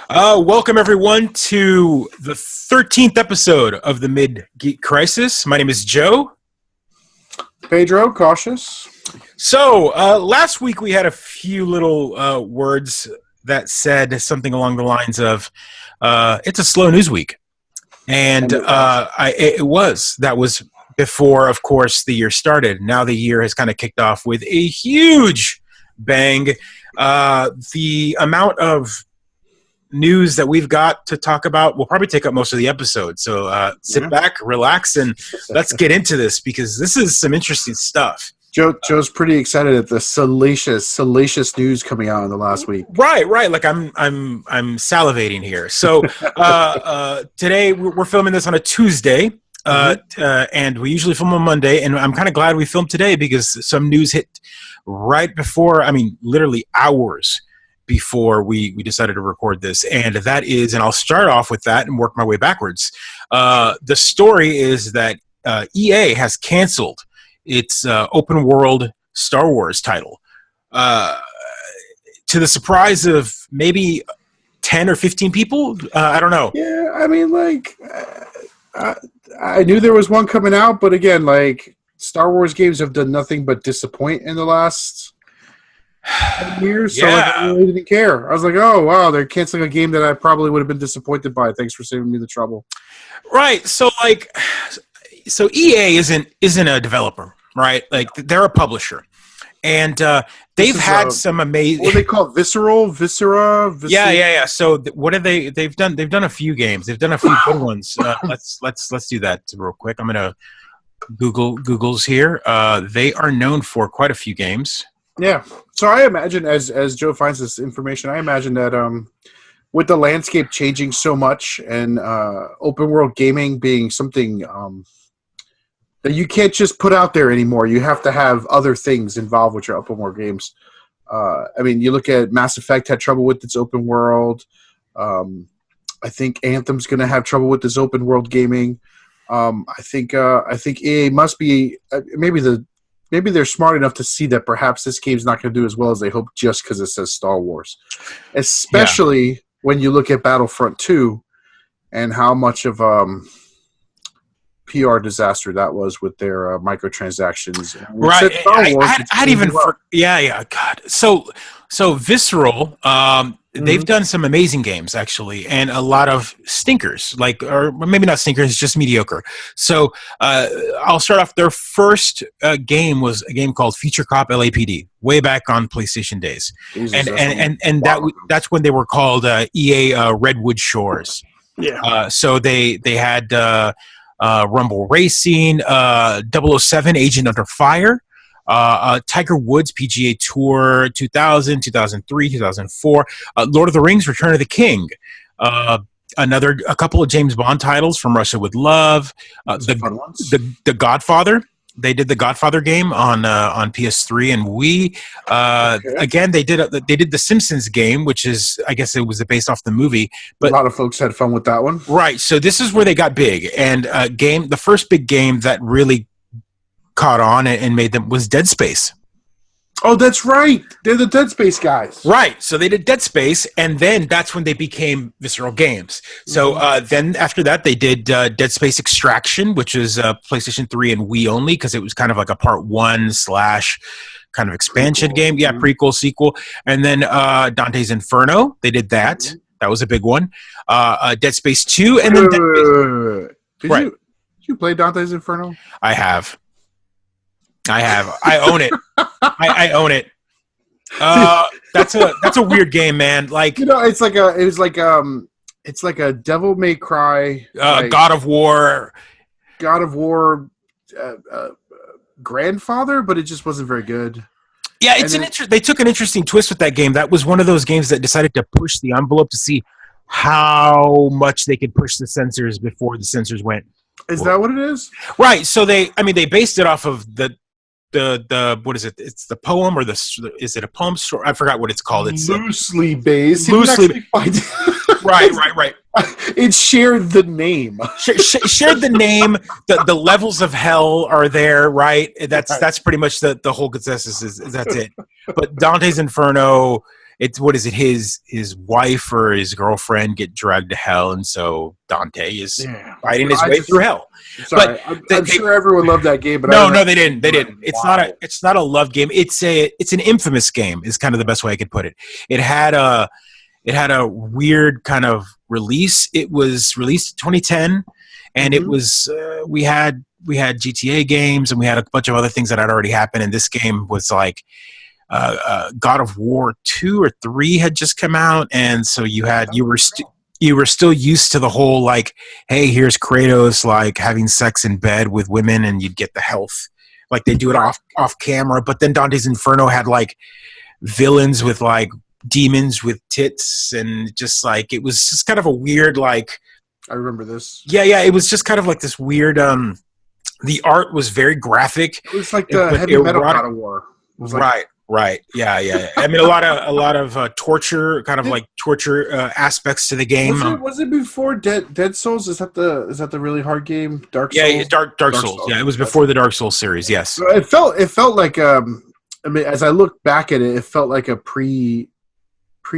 Welcome everyone to the 13th episode of the Mid-Geek Crisis. My name is Joe. Pedro, cautious. So, last week we had a few little words that said something along the lines of, it's a slow news week. And it was. That was before, of course, the year started. Now the year has kind of kicked off with a huge bang. The amount of news that we've got to talk about will probably take up most of the episode. So sit back, relax, and let's get into this because this is some interesting stuff. Joe's pretty excited at the salacious news coming out in the last week. Right. Like I'm salivating here. So today we're filming this on a Tuesday, and we usually film on Monday. And I'm kind of glad we filmed today because some news hit right before. I mean, literally hours before we decided to record this. And that is, and I'll start off with that and work my way backwards. The story is that EA has canceled its open world Star Wars title. To the surprise of maybe 10 or 15 people. I don't know. Yeah, I mean, I knew there was one coming out, but again, Star Wars games have done nothing but disappoint in the last years, so I really didn't care. I was like, oh wow, they're canceling a game that I probably would have been disappointed by. Thanks for saving me the trouble. Right. So EA isn't a developer, right? Like they're a publisher, and they've had some amazing. What do they call it? Viscera. Yeah. So what are they? They've done a few games. They've done a few good ones. Let's do that real quick. I'm gonna Google's here. They are known for quite a few games. Yeah. So I imagine, as Joe finds this information, I imagine that with the landscape changing so much and open world gaming being something that you can't just put out there anymore, you have to have other things involved with your open world games. I mean, you look at Mass Effect had trouble with its open world. I think Anthem's going to have trouble with this open world gaming. I think EA must be maybe they're smart enough to see that perhaps this game's not going to do as well as they hope just because it says Star Wars. Especially when you look at Battlefront 2 and how much of PR disaster that was with their microtransactions. Right. God. So Visceral, they've done some amazing games actually, and a lot of stinkers, or maybe not stinkers, just mediocre. So I'll start off. Their first game was a game called Future Cop LAPD, way back on PlayStation days, Jesus, and that's when they were called EA Redwood Shores. Yeah. So they had Rumble Racing, 007 Agent Under Fire. Tiger Woods PGA Tour 2000, 2003, 2004, Lord of the Rings, Return of the King, a couple of James Bond titles from Russia with Love, the Godfather. They did the Godfather game on PS3 and Wii. Again, they did the Simpsons game, which is, I guess it was based off the movie. But a lot of folks had fun with that one. Right. So this is where they got big, and the first big game that really caught on and made them was Dead Space. Oh, that's right. They're the Dead Space guys. Right. So they did Dead Space, and then that's when they became Visceral Games. So then after that, they did Dead Space Extraction, which is PlayStation 3 and Wii only, because it was kind of like a part 1 / kind of expansion game. Yeah, prequel, sequel. And then Dante's Inferno, they did that. That was a big one. Dead Space 2, and then Did you play Dante's Inferno? I have. I own it. I own it. That's a weird game, man. It's like a Devil May Cry, God of War, grandfather, but it just wasn't very good. Yeah, they took an interesting twist with that game. That was one of those games that decided to push the envelope to see how much they could push the censors before the censors went. Is that what it is? Right. So they based it off of the what is it? It's the poem, or is it a poem story? I forgot what it's called. It's loosely based. Right. It shared the name. Shared the name. The levels of hell are there, right? That's pretty much the whole consensus. Is that's it. But Dante's Inferno it's what is it? His wife or his girlfriend get dragged to hell, and so Dante is fighting his way through hell. Sorry, I'm sure everyone loved that game, but no, they didn't. They didn't. It's not a love game. It's an infamous game. Is kind of the best way I could put it. It had a weird kind of release. It was released in 2010, and it was we had GTA games and we had a bunch of other things that had already happened, and this game was like God of War 2 or 3 had just come out, and so you were still used to the whole like, hey, here's Kratos like having sex in bed with women, and you'd get the health, like they do it off camera. But then Dante's Inferno had like villains with like demons with tits, and just like it was just kind of a weird like. I remember this. Yeah, it was just kind of like this weird. The art was very graphic. It was like the heavy metal God of War. Right. Yeah. I mean, a lot of torture, kind of like torture aspects to the game. Was it before Dead Souls? Is that the really hard game? Dark Souls. Yeah, Dark Souls. Yeah, it was before the Dark Souls series. Yes. So it felt like I mean, as I look back at it, it felt like a pre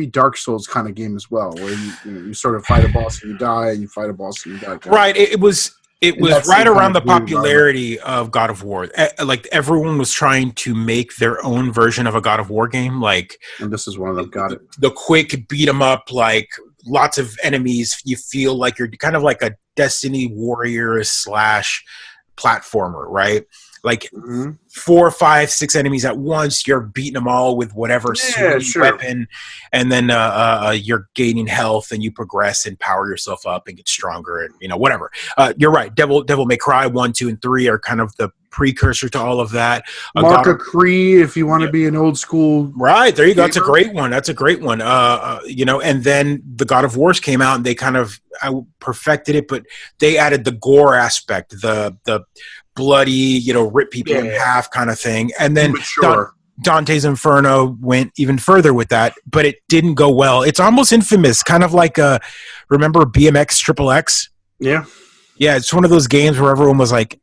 Dark Souls kind of game as well, where you sort of fight a boss and you die, and you fight a boss and you die. Right. It was right around the popularity of God of War. Like everyone was trying to make their own version of a God of War game. Like, and this is one of them. Got it. The quick beat 'em up, like lots of enemies. You feel like you're kind of like a Destiny warrior / platformer, right? Like 4, 5, 6 enemies at once. You're beating them all with whatever weapon, and then you're gaining health, and you progress and power yourself up and get stronger, and whatever. You're right. Devil May Cry 1, 2, and 3 are kind of the precursor to all of that. Mark of Cree, if you want to be an old school. Right, there you go. That's a great one. And then the God of Wars came out, and they kind of perfected it, but they added the gore aspect, the bloody, rip people in half kind of thing. And then Dante's Inferno went even further with that, but it didn't go well. It's almost infamous, kind of like remember BMX Triple X? Yeah. Yeah, it's one of those games where everyone was like,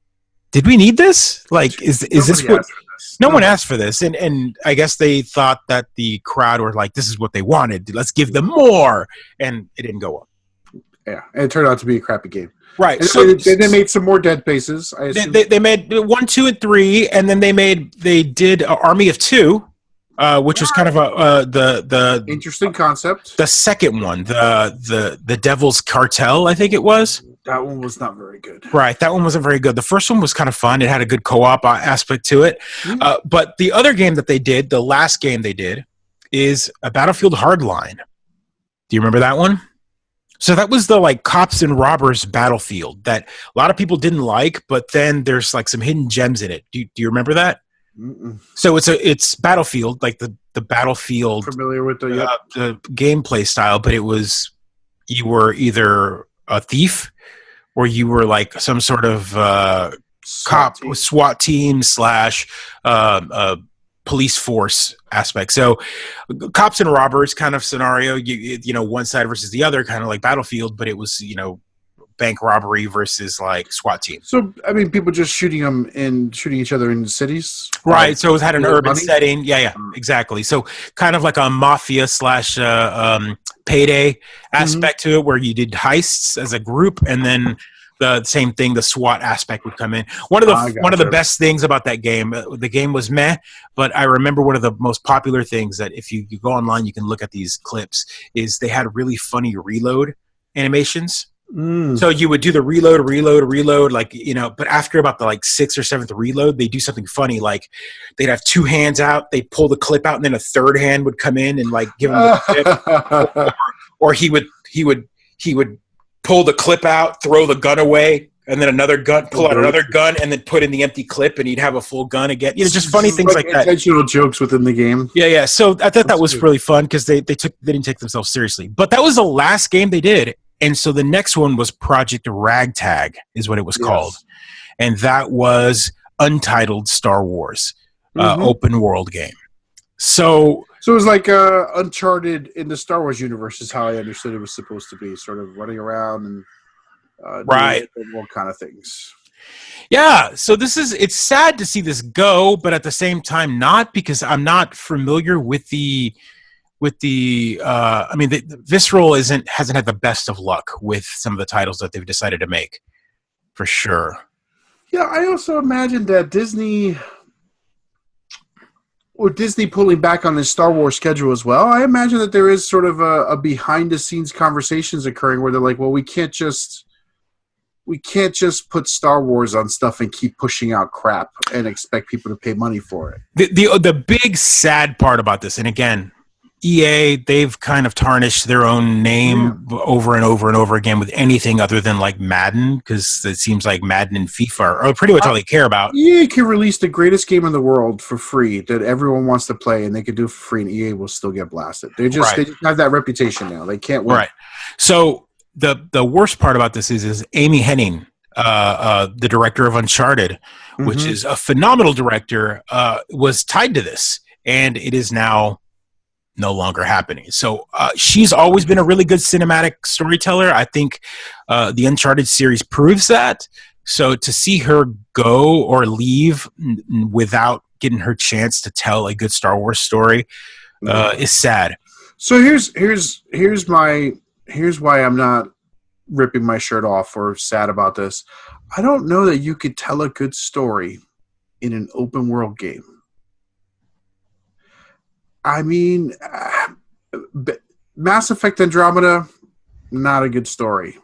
did we need this? Like, is this what... No one asked for this, and I guess they thought that the crowd were like, this is what they wanted. Let's give them more, and it didn't go well. Yeah, and it turned out to be a crappy game. Right. And so they made some more Dead Spaces. I assume. They made 1, 2, and 3, and then they did Army of Two, which was kind of the interesting concept. The second one, the Devil's Cartel, I think it was. That one was not very good. Right, that one wasn't very good. The first one was kind of fun. It had a good co-op aspect to it. But the other game that they did, the last game they did, is a Battlefield Hardline. Do you remember that one? So that was the like cops and robbers Battlefield that a lot of people didn't like, but then there's like some hidden gems in it. Do you remember that? Mm-mm. So it's Battlefield, like the Battlefield. Familiar with the gameplay style, but you were either a thief or you were like some sort of SWAT team / police force aspect. So cops and robbers kind of scenario, one side versus the other, kind of like Battlefield, but it was, bank robbery versus like SWAT team. So, I mean, people just shooting each other in cities? Right. So it had an urban setting. Yeah, exactly. So kind of like a mafia / payday aspect to it, where you did heists as a group, and then the same thing, the SWAT aspect would come in. One of the best things about that game, the game was meh, but I remember one of the most popular things that if you go online, you can look at these clips, is they had really funny reload animations. So you would do the reload, like, but after about the like 6th or 7th reload, they do something funny. Like they'd have 2 hands out, they pull the clip out, and then a third hand would come in and like give them the clip. or he would pull the clip out, throw the gun away, and then pull out another gun, and then put in the empty clip, and he'd have a full gun again. Just funny things like that. Intentional jokes within the game. Yeah. So I thought that was really fun because they didn't take themselves seriously. But that was the last game they did, and so the next one was Project Ragtag, is what it was called, and that was Untitled Star Wars open world game. So it was like Uncharted in the Star Wars universe is how I understood it was supposed to be, sort of running around and doing kind of things. Yeah, so it's sad to see this go, but at the same time not, because I'm not familiar with the with the I mean, the Visceral hasn't had the best of luck with some of the titles that they've decided to make, for sure. Yeah, I also imagine that Disney pulling back on his Star Wars schedule as well. I imagine that there is sort of a behind the scenes conversations occurring where they're like, well, we can't just put Star Wars on stuff and keep pushing out crap and expect people to pay money for it. The big sad part about this, and again, EA, they've kind of tarnished their own name over and over and over again with anything other than like Madden, because it seems like Madden and FIFA are pretty much all they care about. EA can release the greatest game in the world for free that everyone wants to play, and they can do it for free, and EA will still get blasted. They just have that reputation now. They can't win. Right. So the worst part about this is Amy Hennig, the director of Uncharted, which is a phenomenal director, was tied to this, and it is now no longer happening. So she's always been a really good cinematic storyteller. I think the Uncharted series proves that. So to see her go or leave without getting her chance to tell a good Star Wars story is sad. So here's why I'm not ripping my shirt off or sad about this. I don't know that you could tell a good story in an open world game. I mean, Mass Effect Andromeda, not a good story.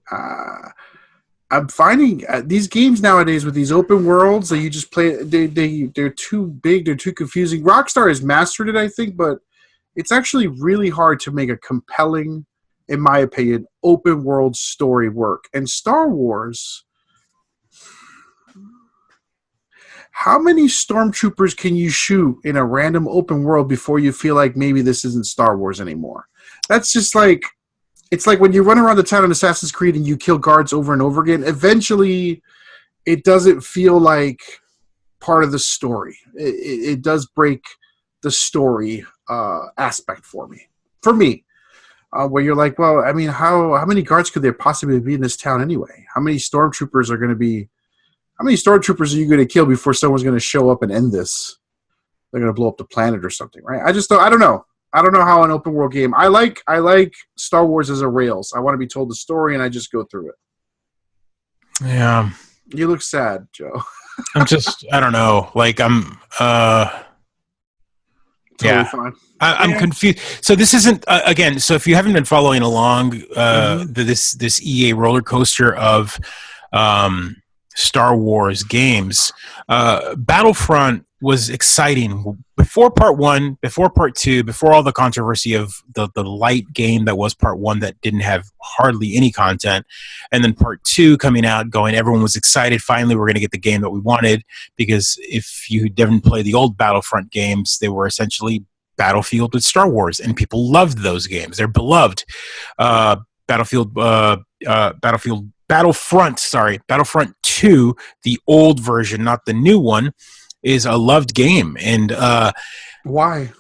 I'm finding these games nowadays with these open worlds that you just play, they're too big, they're too confusing. Rockstar has mastered it, I think, but it's actually really hard to make a compelling, in my opinion, open world story work. And Star Wars, how many stormtroopers can you shoot in a random open world before you feel like maybe this isn't Star Wars anymore? That's just like, it's like when you run around the town in Assassin's Creed and you kill guards over and over again, eventually it doesn't feel like part of the story. It does break the story aspect for me. Where you're like, well, I mean, how many guards could there possibly be in this town anyway? How many stormtroopers are you going to kill before someone's going to show up and end this? They're going to blow up the planet or something, right? I don't know. I don't know how an open world game. I like Star Wars as a rails. I want to be told the story and I just go through it. Yeah. You look sad, Joe. I don't know. Like Totally fine. I'm confused. So this isn't again. So if you haven't been following along, this EA roller coaster of Star Wars games, Battlefront was exciting before part 1, before part 2, before all the controversy of the light game that was part 1 that didn't have hardly any content, and then part 2 coming out, everyone was excited. Finally, we're going to get the game that we wanted, because if you didn't play the old Battlefront games, they were essentially Battlefield with Star Wars, and people loved those games. They're beloved. Battlefront 2, the old version, not the new one, is a loved game. And why?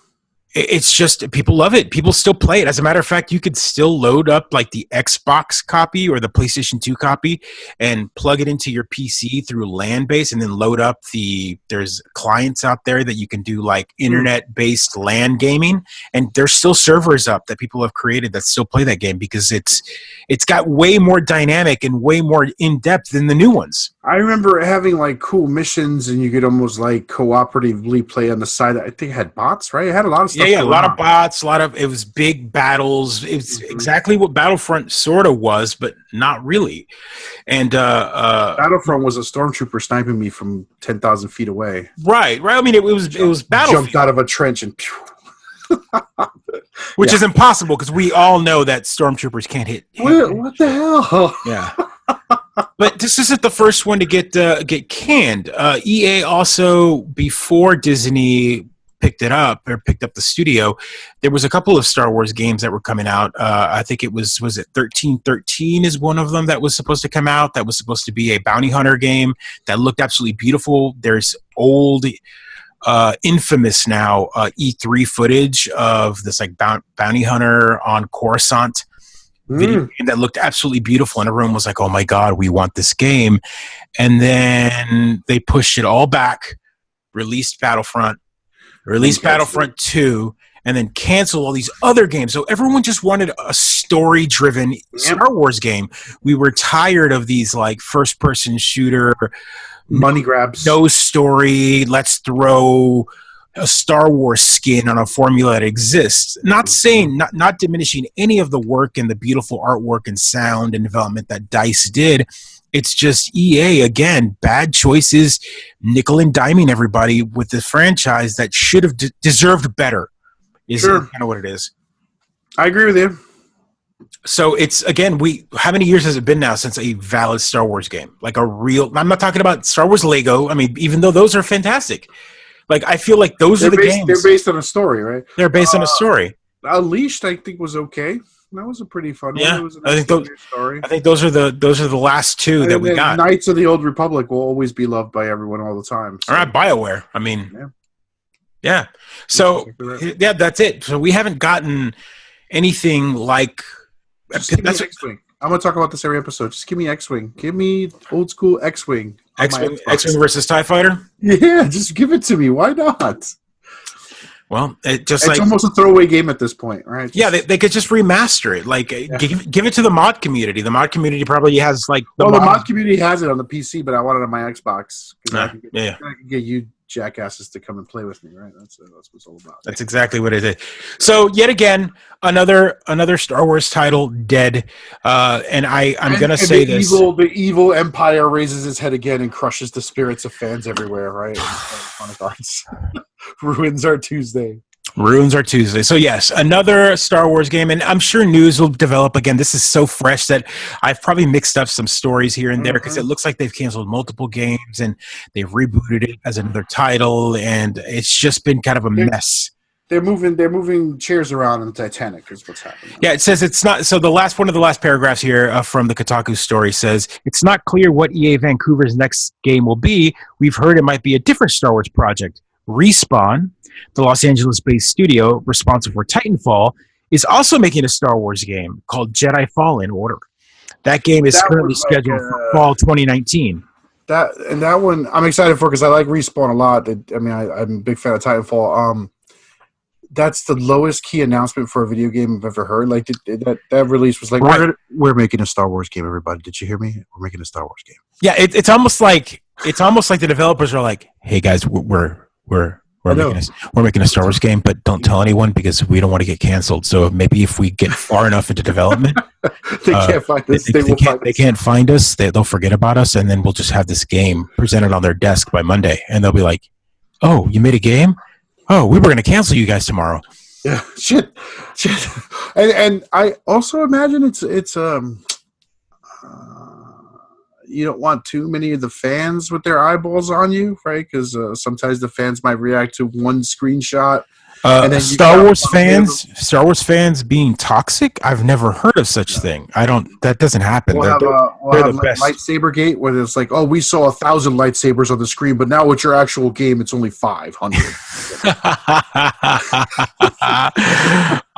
It's just people love it. People still play it. As a matter of fact, you could still load up like the Xbox copy or the PlayStation 2 copy and plug it into your PC through LAN base, and then load up there's clients out there that you can do like internet-based LAN gaming, and there's still servers up that people have created that still play that game because it's got way more dynamic and way more in-depth than the new ones. I remember having like cool missions, and you could almost like cooperatively play on the side. I think it had bots, right? It had a lot of stuff. Yeah, a lot of bots, it was big battles. It's exactly what Battlefront sort of was, but not really. And Battlefront was a stormtrooper sniping me from 10,000 feet away. Right. I mean, it was Battlefield. Jumped out of a trench and which is impossible because we all know that stormtroopers can't hit. What the hell? Yeah. But this isn't the first one to get canned. EA also, before Disney picked up the studio, there was a couple of Star Wars games that were coming out. I think it was it 1313 is one of them that was supposed to come out. That was supposed to be a bounty hunter game that looked absolutely beautiful. There's old, infamous now E3 footage of this like bounty hunter on Coruscant video game that looked absolutely beautiful, and everyone was like, oh my god, we want this game. And then they pushed it all back, released Battlefront 2, and then cancel all these other games. So everyone just wanted a story-driven Star Wars game. We were tired of these like first-person shooter, money grabs, no story. Let's throw a Star Wars skin on a formula that exists. Not saying, not diminishing any of the work and the beautiful artwork and sound and development that DICE did. It's just EA, again, bad choices, nickel and diming everybody with the franchise that should have deserved better. Is kind of what it is. I agree with you. So it's, again, how many years has it been now since a valid Star Wars game? Like a real, I'm not talking about Star Wars Lego. I mean, even though those are fantastic. Like, I feel like they're games. They're based on a story, right? They're based on a story. Unleashed, I think, was okay. That was a pretty fun one. Yeah, It was a nice story. I think those are the last two that we got. Knights of the Old Republic will always be loved by everyone all the time. So. All right, BioWare. I mean, yeah. So, yeah, that's it. So we haven't gotten anything like. Just give me X-Wing. I'm going to talk about this every episode. Just give me X-Wing. Give me old school X-Wing. X-Wing versus TIE Fighter? Yeah, just give it to me. Why not? Well, it's almost a throwaway game at this point, right? They could just remaster it. Like, give it to the mod community. The mod community probably has, like... the mod community has it on the PC, but I want it on my Xbox. I can get you jackasses to come and play with me, right? That's what it's all about. That's exactly what it is. So, yet again, another Star Wars title dead. And I'm going to say this. The evil empire raises its head again and crushes the spirits of fans everywhere, right? Electronic Arts. Ruins our Tuesday. So yes, another Star Wars game, and I'm sure news will develop again. This is so fresh that I've probably mixed up some stories here and there because it looks like they've canceled multiple games and they've rebooted it as another title, and it's just been kind of a mess. They're moving chairs around in the Titanic is what's happening. Yeah, it says it's not. So one of the last paragraphs here from the Kotaku story says it's not clear what EA Vancouver's next game will be. We've heard it might be a different Star Wars project. Respawn, the Los Angeles-based studio responsible for Titanfall, is also making a Star Wars game called Jedi Fallen Order. That game is currently scheduled for fall 2019. That one I'm excited for because I like Respawn a lot. I'm a big fan of Titanfall. That's the lowest key announcement for a video game I've ever heard. Like that release was like, we're making a Star Wars game. Everybody, did you hear me? We're making a Star Wars game. Yeah, it's almost like the developers are like, hey guys, we're making a Star Wars game, but don't tell anyone because we don't want to get canceled. So maybe if we get far enough into development, they can't find us. They can't find us. They'll forget about us, and then we'll just have this game presented on their desk by Monday, and they'll be like, "Oh, you made a game? Oh, we were going to cancel you guys tomorrow." Yeah, shit. And I also imagine it's you don't want too many of the fans with their eyeballs on you, right? Because sometimes the fans might react to one screenshot. Star Wars fans being toxic? I've never heard of such thing. That doesn't happen. We'll have Lightsaber Gate, where it's like, oh, we saw 1,000 lightsabers on the screen, but now with your actual game, it's only 500.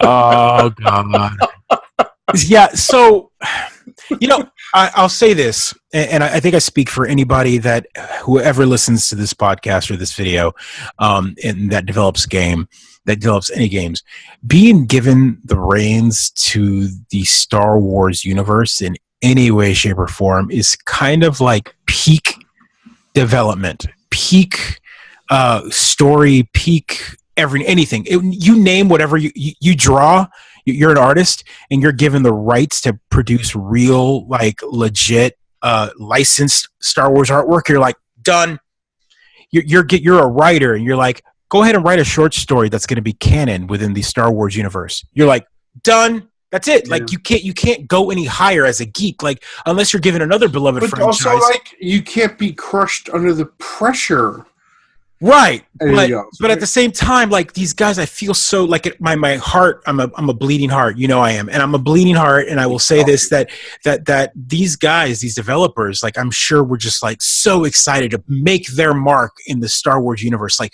Oh God. Yeah. So, I'll say this, and I think I speak for anybody that whoever listens to this podcast or this video, and that develops any games, being given the reins to the Star Wars universe in any way, shape, or form is kind of like peak development, peak story, peak anything. You name whatever you draw. You're an artist and you're given the rights to produce real, like legit, licensed Star Wars artwork. You're like, done. You're a writer and you're like, go ahead and write a short story that's going to be canon within the Star Wars universe. You're like, done. That's it. Yeah. Like you can't go any higher as a geek, like unless you're given another beloved franchise. Also, like you can't be crushed under the pressure. Right, but at the same time, like these guys, I feel so like my heart. I'm a bleeding heart, I am, and I'm a bleeding heart. And I will say this that these guys, these developers, like I'm sure were just like so excited to make their mark in the Star Wars universe. Like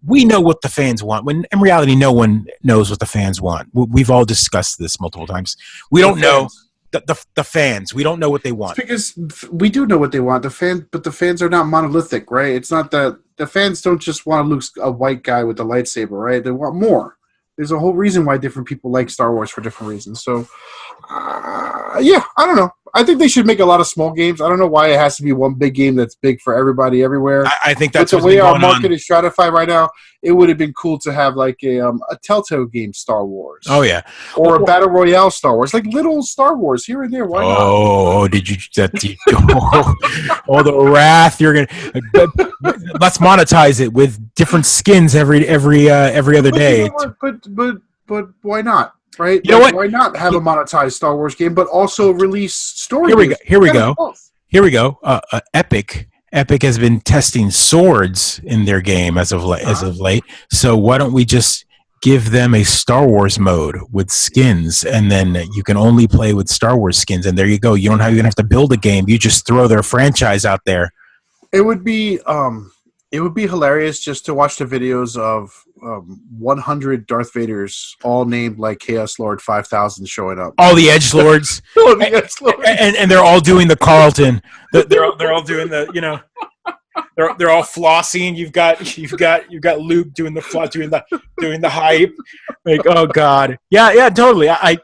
we know what the fans want. When in reality, no one knows what the fans want. We've all discussed this multiple times. We don't know. The fans, we don't know what they want. It's because we do know what they want. But the fans are not monolithic, right? It's not that the fans don't just want to look a white guy with a lightsaber, right? They want more. There's a whole reason why different people like Star Wars for different reasons. So, yeah, I don't know. I think they should make a lot of small games. I don't know why it has to be one big game that's big for everybody everywhere. I think that's the way our market is stratified right now. It would have been cool to have like a Telltale game Star Wars. Oh yeah, or a battle royale Star Wars, like little Star Wars here and there. Why not? Oh, did you? The wrath you're gonna. Let's monetize it with different skins every other day. But why not? Right? You know what? Why not have a monetized Star Wars game, but also release story? Here we go. Epic has been testing swords in their game as of late. So why don't we just give them a Star Wars mode with skins, and then you can only play with Star Wars skins, and there you go. You don't even have to build a game. You just throw their franchise out there. It would be hilarious just to watch the videos of 100 Darth Vaders, all named like Chaos Lord 5000, showing up. All the Edge Lords, and they're all doing the Carlton. They're all doing the, you know, they're all flossing. You've got Luke doing the hype. Like, oh god, yeah, totally. I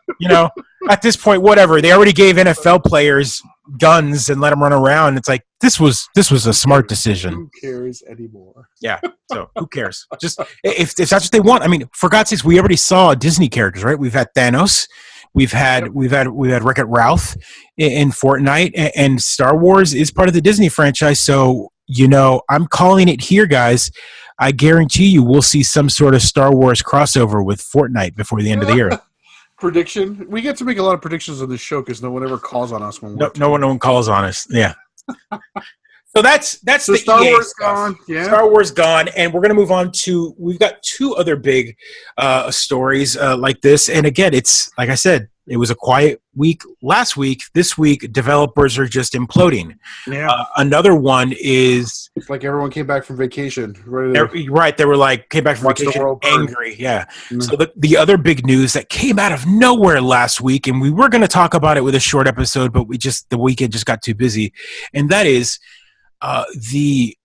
at this point, whatever. They already gave NFL players guns and let them run around. It's like this was a smart decision. Who cares anymore? Yeah. So who cares? Just if that's what they want. I mean, for God's sakes, we already saw Disney characters, right? We've had Thanos, we've had Wreck-It Ralph in Fortnite, and Star Wars is part of the Disney franchise. So I'm calling it here, guys. I guarantee you, we'll see some sort of Star Wars crossover with Fortnite before the end of the year. Prediction. We get to make a lot of predictions on this show because no one ever calls on us when no one calls on us. Yeah. So that's so the Star EA Wars stuff. Gone. Yeah. Star Wars gone, and we're going to move on to. We've got two other big stories like this, and again, it's like I said, it was a quiet week last week. This week, developers are just imploding. Yeah. Another one is it's like everyone came back from vacation. Right, they were like came back from vacation angry. Yeah. Mm-hmm. So the other big news that came out of nowhere last week, and we were going to talk about it with a short episode, but the weekend just got too busy, and that is the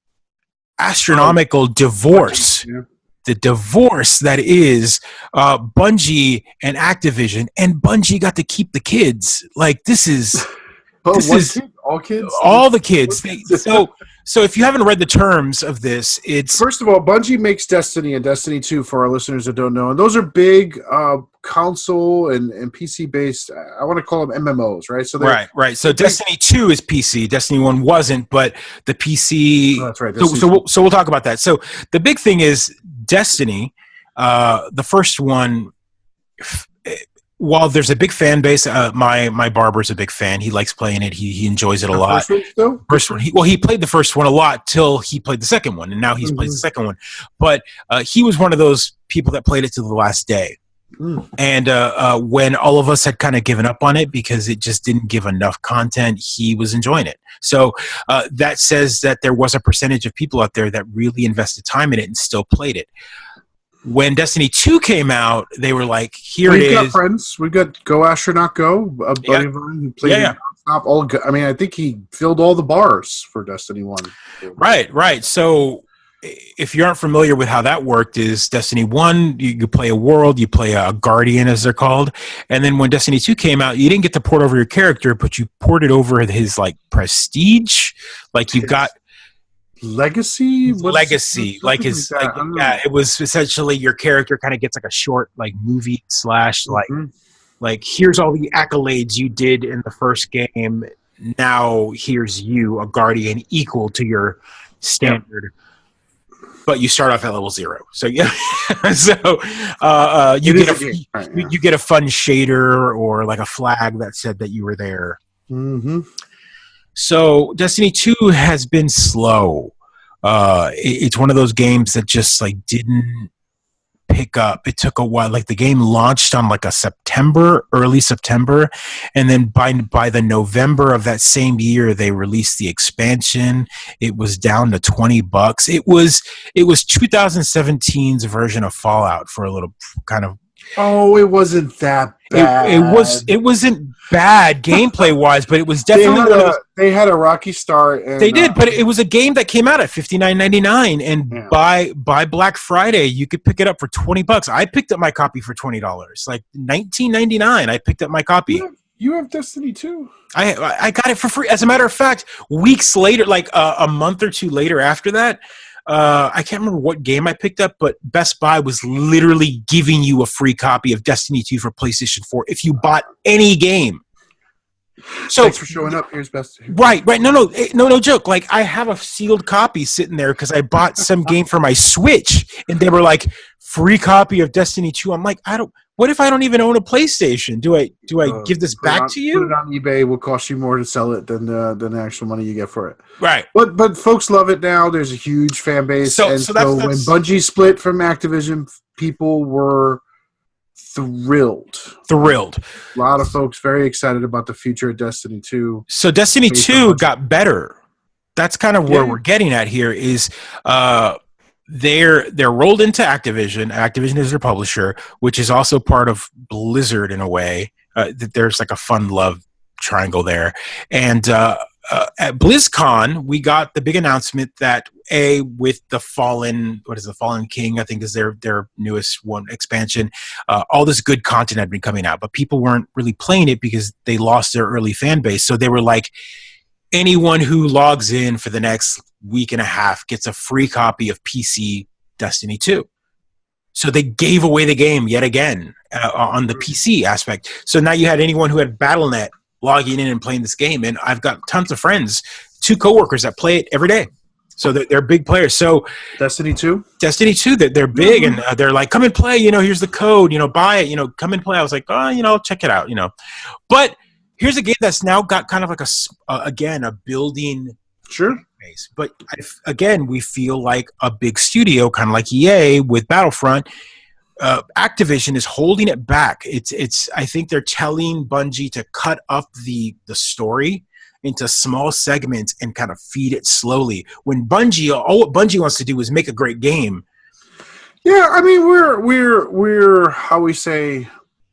astronomical divorce. Yeah. The divorce that is Bungie and Activision, and Bungie got to keep the kids. Like this is all kids, all the kids. So if you haven't read the terms of this, it's first of all, Bungie makes Destiny and Destiny 2 for our listeners that don't know, and those are big console and PC based. I want to call them MMOs, right? So right. So Destiny 2 is PC. Destiny 1 wasn't, but the PC. Oh, that's right. So we'll talk about that. So the big thing is Destiny, the first one. While there's a big fan base, my barber's a big fan. He likes playing it. He enjoys it a lot. First one. He played the first one a lot till he played the second one, and now he's played the second one. But he was one of those people that played it to the last day. And when all of us had kind of given up on it because it just didn't give enough content, he was enjoying it. So that says that there was a percentage of people out there that really invested time in it and still played it. When Destiny 2 came out, they were like, We've got friends. We've got Go Astronaut Go, a buddy of mine who played it nonstop. I mean, I think he filled all the bars for Destiny 1. Right. So if you aren't familiar with how that worked, is Destiny 1, you play a world, you play a Guardian, as they're called. And then when Destiny 2 came out, you didn't get to port over your character, but you ported over his, like, prestige. Like, you got... Legacy, like his, it was essentially your character kind of gets like a short like movie / like here's all the accolades you did in the first game. Now here's you, a guardian equal to your standard, but you start off at level 0. So you get a fun shader or like a flag that said that you were there. Mm-hmm. So Destiny 2 has been slow. It's one of those games that just like didn't pick up. It took a while. Like the game launched on like early September, and then by the November of that same year, they released the expansion. It was down to $20. It was 2017's version of Fallout for a little kind of. Oh, it wasn't that bad. It wasn't bad gameplay wise, but it was They definitely had one of those. they had a rocky start, They and did, but it was a game that came out at $59.99, and yeah. by Black Friday you could pick it up for $20. I picked up my copy for $20, like $19.99. I picked up my copy. You have Destiny 2. I got it for free. As a matter of fact, weeks later, like a month or two later after that, I can't remember what game I picked up, but Best Buy was literally giving you a free copy of Destiny 2 for PlayStation 4 if you bought any game. So thanks for showing up. Here's best. Right. No joke. Like, I have a sealed copy sitting there because I bought some game for my Switch, and they were like, free copy of Destiny 2. I'm like, what if I don't even own a PlayStation? Do I give this back to you? Put it on eBay. It will cost you more to sell it than the actual money you get for it. Right. But folks love it now. There's a huge fan base. So when Bungie split from Activision, people were thrilled. A lot of folks very excited about the future of Destiny 2. So Destiny 2 got better. That's kind of where we're getting at here is they're rolled into Activision. Activision is their publisher, which is also part of Blizzard in a way. There's like a fun-love triangle there. And at BlizzCon, we got the big announcement that with the Fallen King, I think is their newest one expansion. All this good content had been coming out, but people weren't really playing it because they lost their early fan base. So they were like, anyone who logs in for the next week and a half gets a free copy of PC Destiny 2. So they gave away the game yet again on the PC aspect. So now you had anyone who had Battle.net logging in and playing this game. And I've got tons of friends, 2 coworkers that play it every day. So they're big players. So Destiny 2, they're big, and they're like, come and play. Here's the code. Buy it. Come and play. I was like, check it out. But here's a game that's now got kind of like a building base. But again, we feel like a big studio, kind of like EA with Battlefront. Activision is holding it back. I think they're telling Bungie to cut up the story into small segments and kind of feed it slowly. When all what Bungie wants to do is make a great game. Yeah, I mean, we're how we say,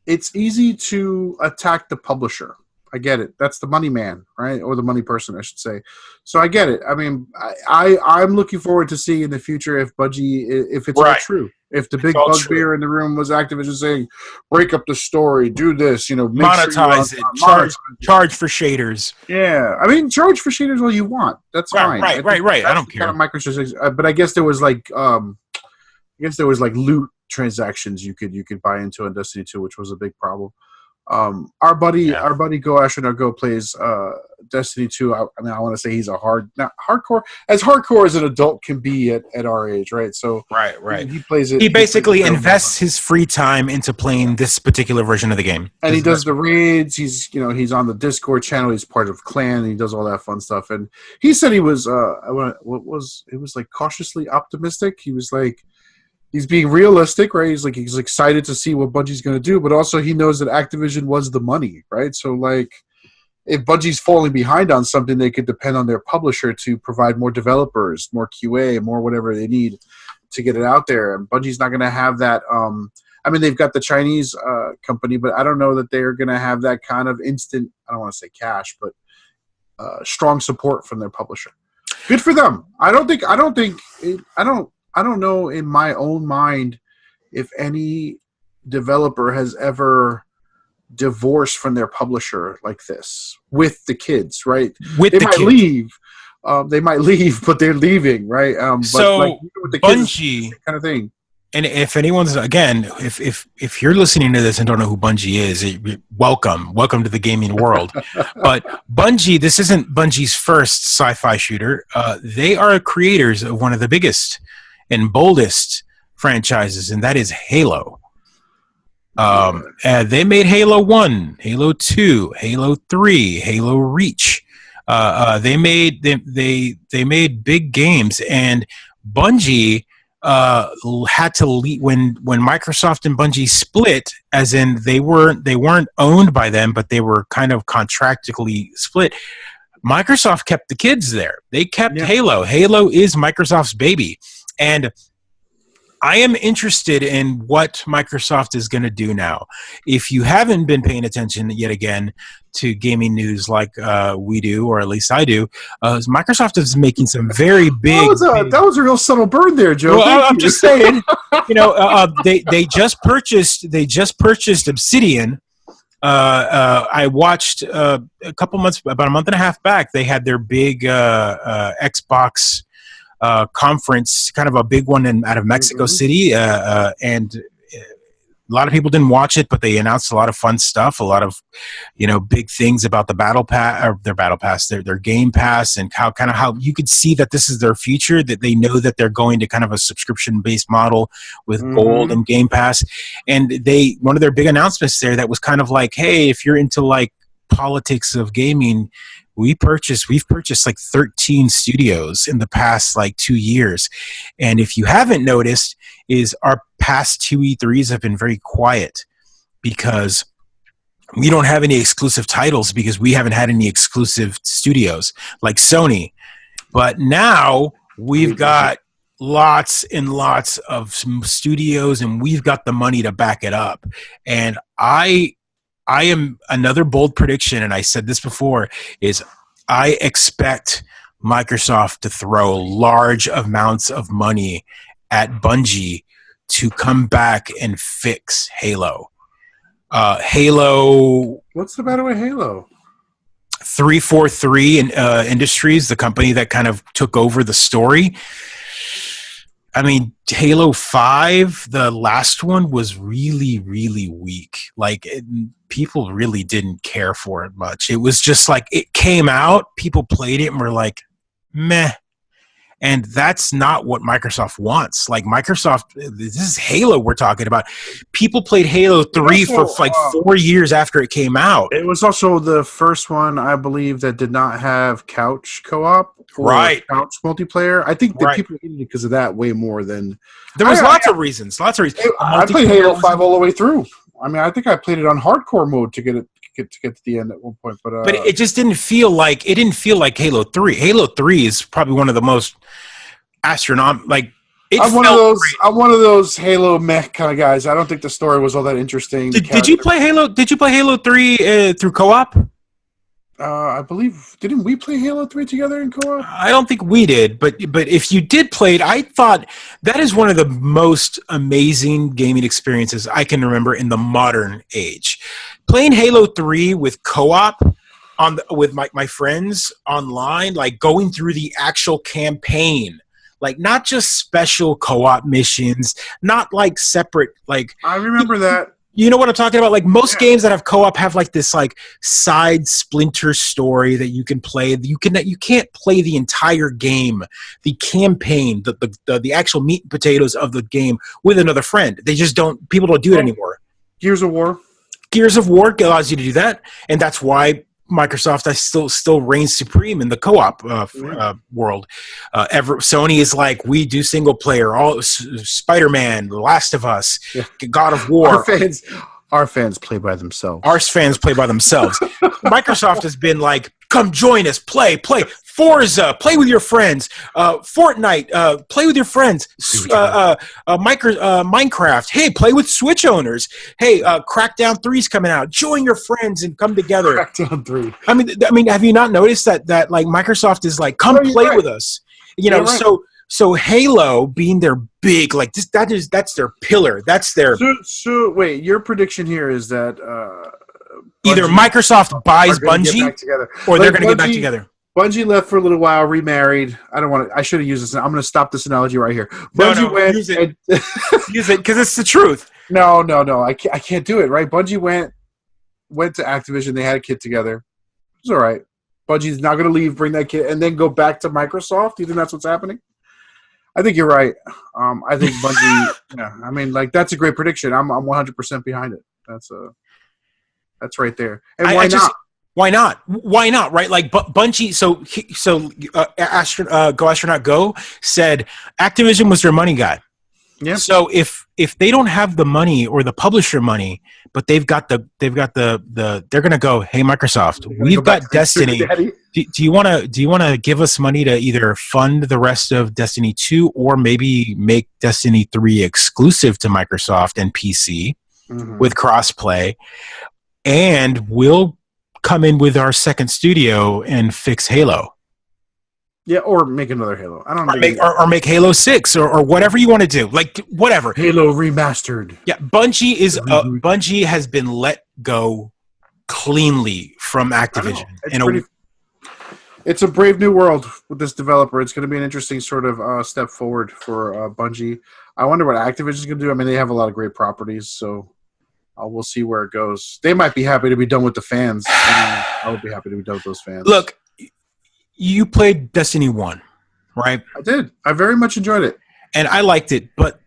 it's easy to attack the publisher. I get it. That's the money man, right? Or the money person, I should say. So I get it. I mean, I'm looking forward to seeing in the future if Bungie, if it's all true. If the big bugbear in the room was Activision saying, break up the story, do this, monetize it, charge for shaders. Yeah. I mean, charge for shaders all you want. That's fine. Right. I don't care. Kind of Microsoft, but I guess there was like, loot transactions you could buy into on Destiny 2, which was a big problem. Our buddy Go Astronaut plays Destiny 2. I mean, I want to say he's not hardcore as an adult can be at our age, right? So right. He plays it. He basically invests his free time into playing this particular version of the game, and he does the raids. He's on the Discord channel. He's part of Clan. And he does all that fun stuff. And he said he was like cautiously optimistic. He was like, he's being realistic, right? He's excited to see what Bungie's going to do, but also he knows that Activision was the money, right? So, like, if Bungie's falling behind on something, they could depend on their publisher to provide more developers, more QA, more whatever they need to get it out there. And Bungie's not going to have that. I mean, they've got the Chinese company, but I don't know that they're going to have that kind of instant, I don't want to say cash, but strong support from their publisher. Good for them. I don't know in my own mind if any developer has ever divorced from their publisher like this with the kids, right? They might leave, but they're leaving, right? So but with the Bungie, kids, kind of thing. And if anyone's, again, if you're listening to this and don't know who Bungie is, welcome to the gaming world. But Bungie, this isn't Bungie's first sci-fi shooter. They are creators of one of the biggest and boldest franchises, and that is Halo. They made Halo 1, Halo 2, Halo 3, Halo Reach. They made big games, and Bungie had to leave when Microsoft and Bungie split, as in they weren't owned by them, but they were kind of contractually split. Microsoft kept the kids there. They kept Halo. Halo is Microsoft's baby. And I am interested in what Microsoft is going to do now. If you haven't been paying attention yet again to gaming news like we do, or at least I do, Microsoft is making some very big. That was a real subtle burn there, Joe. Well, I'm just saying, they just purchased Obsidian. I watched about a month and a half back. They had their big Xbox conference, kind of a big one out of Mexico City, and a lot of people didn't watch it, but they announced a lot of fun stuff, a lot of big things about the battle pass, or their battle pass, their game pass, and how you could see that this is their future, that they know that they're going to kind of a subscription based model with gold and game pass. And one of their big announcements there that was kind of like, hey, if you're into like politics of gaming, we've purchased like 13 studios in the past like 2 years. And if you haven't noticed, is our past 2 E3s have been very quiet because we don't have any exclusive titles, because we haven't had any exclusive studios like Sony. But now we've got lots and lots of studios, and we've got the money to back it up. And I am, another bold prediction, and I said this before, is I expect Microsoft to throw large amounts of money at Bungie to come back and fix Halo. Halo. What's the matter with Halo? 343 Industries, the company that kind of took over the story. I mean, Halo 5, the last one, was really, really weak. Like, people really didn't care for it much. It was just like, it came out, people played it, and were like, meh. And that's not what Microsoft wants. Like, Microsoft, this is Halo we're talking about. People played Halo 3 for like 4 years after it came out. It was also the first one, I believe, that did not have couch co-op or couch multiplayer. I think that people hated it because of that way more than... There was lots of reasons. I played Halo 5 all the way through. I mean, I think I played it on hardcore mode to get to the end at one point. But it just didn't feel like Halo 3. Halo 3 is probably one of the most astronomical. Like, I'm one of those Halo meh kind of guys. I don't think the story was all that interesting. Did you play Halo? Did you play Halo 3 through co-op? I believe, didn't we play Halo 3 together in co-op? I don't think we did, but if you did play it, I thought that is one of the most amazing gaming experiences I can remember in the modern age. Playing Halo 3 with co-op with my friends online, like going through the actual campaign, like not just special co-op missions, not like separate, like I remember that. You know what I'm talking about? Like, most games that have co-op have like this like side splinter story that you can play. You can't play the entire game, the campaign, the actual meat and potatoes of the game with another friend. They just don't. People don't do it anymore. Gears of War allows you to do that, and that's why Microsoft still reigns supreme in the co-op world. Sony is like, we do single player, all Spider-Man, The Last of Us, God of War. Our fans play by themselves. Microsoft has been like, come join us, play Forza, play with your friends, Fortnite, play with your friends, Minecraft, hey, play with Switch owners, hey, Crackdown 3's coming out, join your friends and come together. Crackdown 3. I mean, have you not noticed that like Microsoft is like, come play with us, So Halo being their big, like this, that's their pillar. That's their. So wait, your prediction here is that either Microsoft buys Bungie, or they're going to get back together. Bungie left for a little while, remarried. I should have used this. I'm going to stop this analogy right here. Bungie went. Use it because it's the truth. No. I can't do it. Right? Bungie went to Activision. They had a kid together. It's all right. Bungie's not going to leave, bring that kid, and then go back to Microsoft. Do you think that's what's happening? I think you're right. I think Bungie. Yeah, I mean, like, that's a great prediction. I'm 100% behind it. That's right there. And why not? Why not? Why not? Right? Like, Bungie. Go Astronaut Go said Activision was their money guy. Yeah. So if they don't have the money or the publisher money but they're gonna go, hey Microsoft, we've got Destiny. Do you want to give us money to either fund the rest of Destiny 2 or maybe make Destiny 3 exclusive to Microsoft and PC with crossplay, and we'll come in with our second studio and fix Halo. Yeah, or make another Halo. I don't know. Or make Halo 6 or whatever you want to do. Like whatever. Halo remastered. Yeah, Bungie has been let go cleanly from Activision. It's a brave new world with this developer. It's going to be an interesting sort of step forward for Bungie. I wonder what Activision's going to do. I mean, they have a lot of great properties, so we'll see where it goes. They might be happy to be done with the fans. I would be happy to be done with those fans. Look, you played Destiny 1, right? I did. I very much enjoyed it. And I liked it, but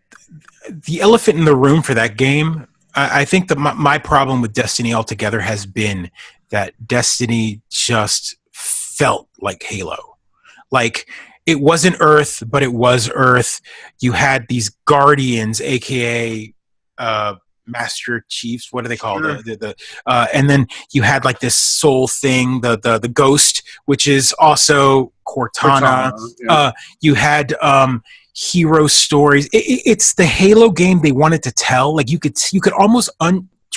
the elephant in the room for that game, I think that my problem with Destiny altogether has been that Destiny just felt like Halo. Like, it wasn't Earth, but it was Earth. You had these Guardians, a.k.a. Master Chiefs, what do they call and then you had like this soul thing, the ghost, which is also Cortana. Yeah. You had hero stories. It's the Halo game they wanted to tell. Like you could almost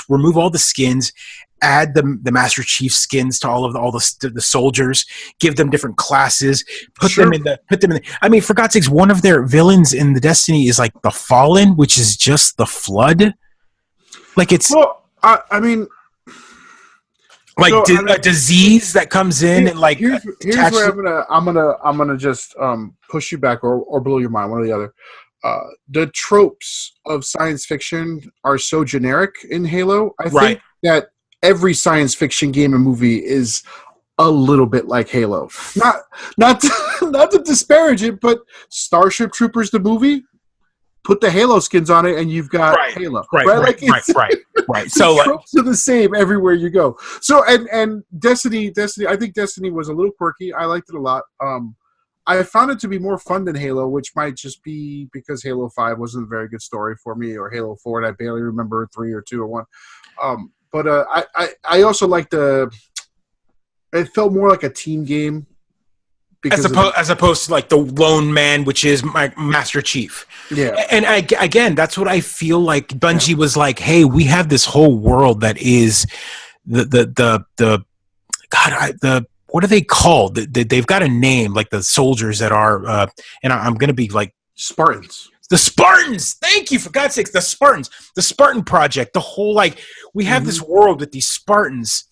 remove all the skins, add the Master Chief skins to all the soldiers, give them different classes, put them in the. I mean, for God's sakes, one of their villains in the Destiny is like the Fallen, which is just the Flood. Like it's. Well, I mean, like a disease that comes in and like. Here's where I'm gonna just push you back or blow your mind, one or the other. The tropes of science fiction are so generic in Halo. I think that every science fiction game and movie is a little bit like Halo. Not to disparage it, but Starship Troopers the movie. Put the Halo skins on it, and you've got Halo. Right. So the tropes are the same everywhere you go. So and Destiny. I think Destiny was a little quirky. I liked it a lot. I found it to be more fun than Halo, which might just be because Halo 5 wasn't a very good story for me, or Halo 4, and I barely remember 3 or 2 or 1. But I also liked it felt more like a team game. As opposed to like the lone man, which is my Master Chief. Yeah. And again, that's what I feel like Bungie was like, hey, we have this whole world that is the what are they called? They've got a name, like the soldiers that are, and I'm going to be like Spartans. The Spartans. Thank you, for God's sakes, the Spartans. The Spartan Project. The whole we have this world with these Spartans,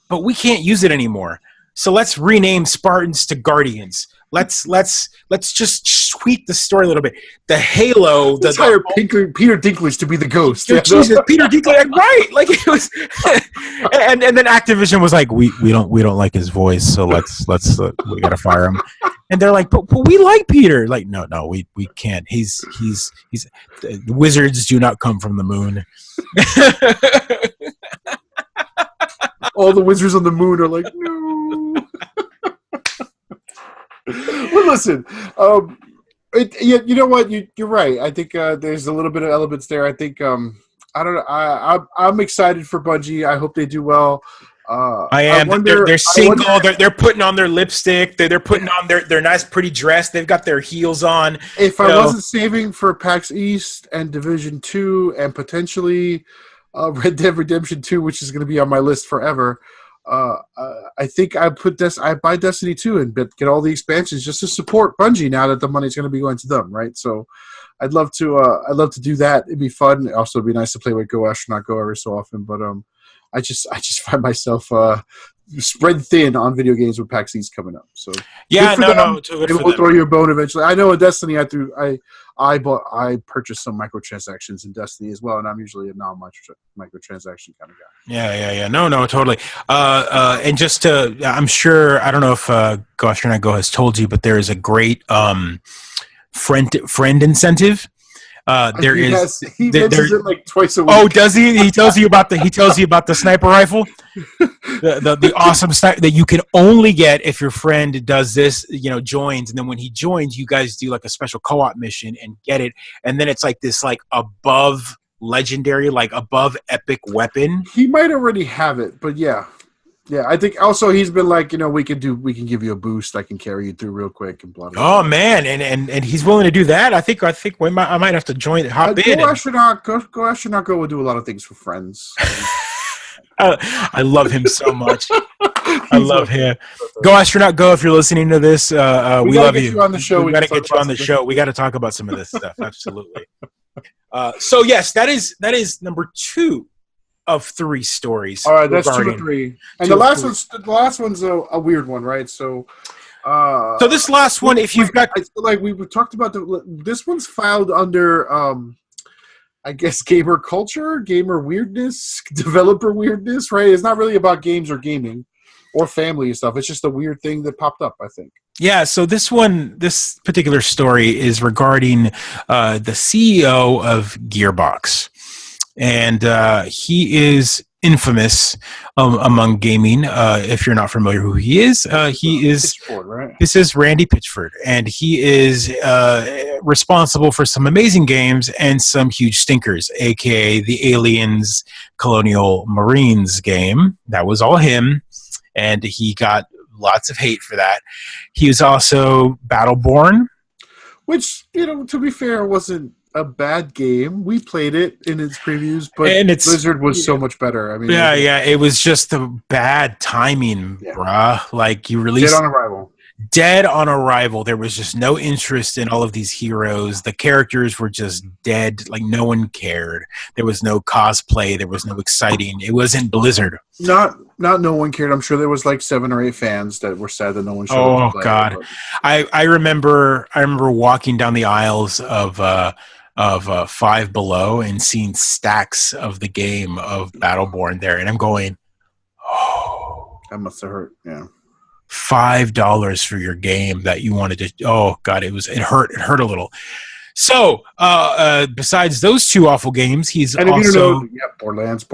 but we can't use it anymore. So let's rename Spartans to Guardians. Let's just tweak the story a little bit. The Halo. Let's hire Peter Dinklage to be the ghost. Yeah, Jesus, Peter Dinklage, right? Like it was, and then Activision was like, we don't like his voice, so let's we gotta fire him. And they're like, but we like Peter. Like, no, we can't. He's the wizards do not come from the moon. All the wizards on the moon are like, no. Well, listen, you know what? You're right. I think there's a little bit of elements there. I think I don't know. I'm excited for Bungie. I hope they do well. I am. They're single. They're putting on their lipstick. They're putting on their nice, pretty dress. They've got their heels on. If I wasn't saving for PAX East and Division 2 and potentially Red Dead Redemption 2, which is going to be on my list forever, I think I buy Destiny 2 and get all the expansions just to support Bungie now that the money's going to be going to them, right? So I'd love to do that. It'd be fun. Also, it'd be nice to play with Go Astronaut Go every so often, but I just find myself spread thin on video games with PAX East coming up. So yeah, we'll throw you a bone eventually. I know in Destiny I purchased some microtransactions in Destiny as well, and I'm usually a non-microtransaction kind of guy. Yeah. No, totally. And just I'm sure, I don't know if Go Astronaut Go has told you, but there is a great friend incentive. He mentions it like twice a week. Oh, does he? He tells you about the sniper rifle, the awesome sniper that you can only get if your friend does this, joins, and then when he joins, you guys do like a special co-op mission and get it, and then it's like this above legendary, like above epic weapon. He might already have it, but yeah. Yeah, I think also he's been like, we can give you a boost. I can carry you through real quick and blah blah. Oh man, and he's willing to do that. I think I might have to hop in. Go astronaut go will do a lot of things for friends. I love him so much. I love him. Go astronaut, go! If you're listening to this, we love you. On the show. We got to get you on the show. We got to talk about some of this stuff. Absolutely. So yes, that is number 2 of 3 stories. All right, that's 2 of 3. And the last one's a weird one, right? So this last one, if you've got, I feel like we talked about this one's filed under I guess gamer culture, gamer weirdness, developer weirdness, right? It's not really about games or gaming or family and stuff. It's just a weird thing that popped up, I think. Yeah, so this particular story is regarding the CEO of Gearbox. And he is infamous among gaming. If you're not familiar who he is Pitchford, right? This is Randy Pitchford, and he is responsible for some amazing games and some huge stinkers, aka the Aliens Colonial Marines game. That was all him, and he got lots of hate for that. He was also Battleborn, which, to be fair, wasn't a bad game. We played it in its previews, but Blizzard was so much better. I mean, it was just a bad timing, bruh. Like, you released Dead on Arrival. There was just no interest in all of these heroes. The characters were just dead. Like, no one cared. There was no cosplay. There was no exciting. It wasn't Blizzard. Not no one cared. I'm sure there was like 7 or 8 fans that were sad that no one showed up. Oh God, I remember walking down the aisles of Five Below and seeing stacks of the game of Battleborn there, and I'm going, oh, that must have hurt. Yeah. $5 for your game that you wanted to. Oh God, it hurt a little. So besides those 2 awful games, he's also Borderlands.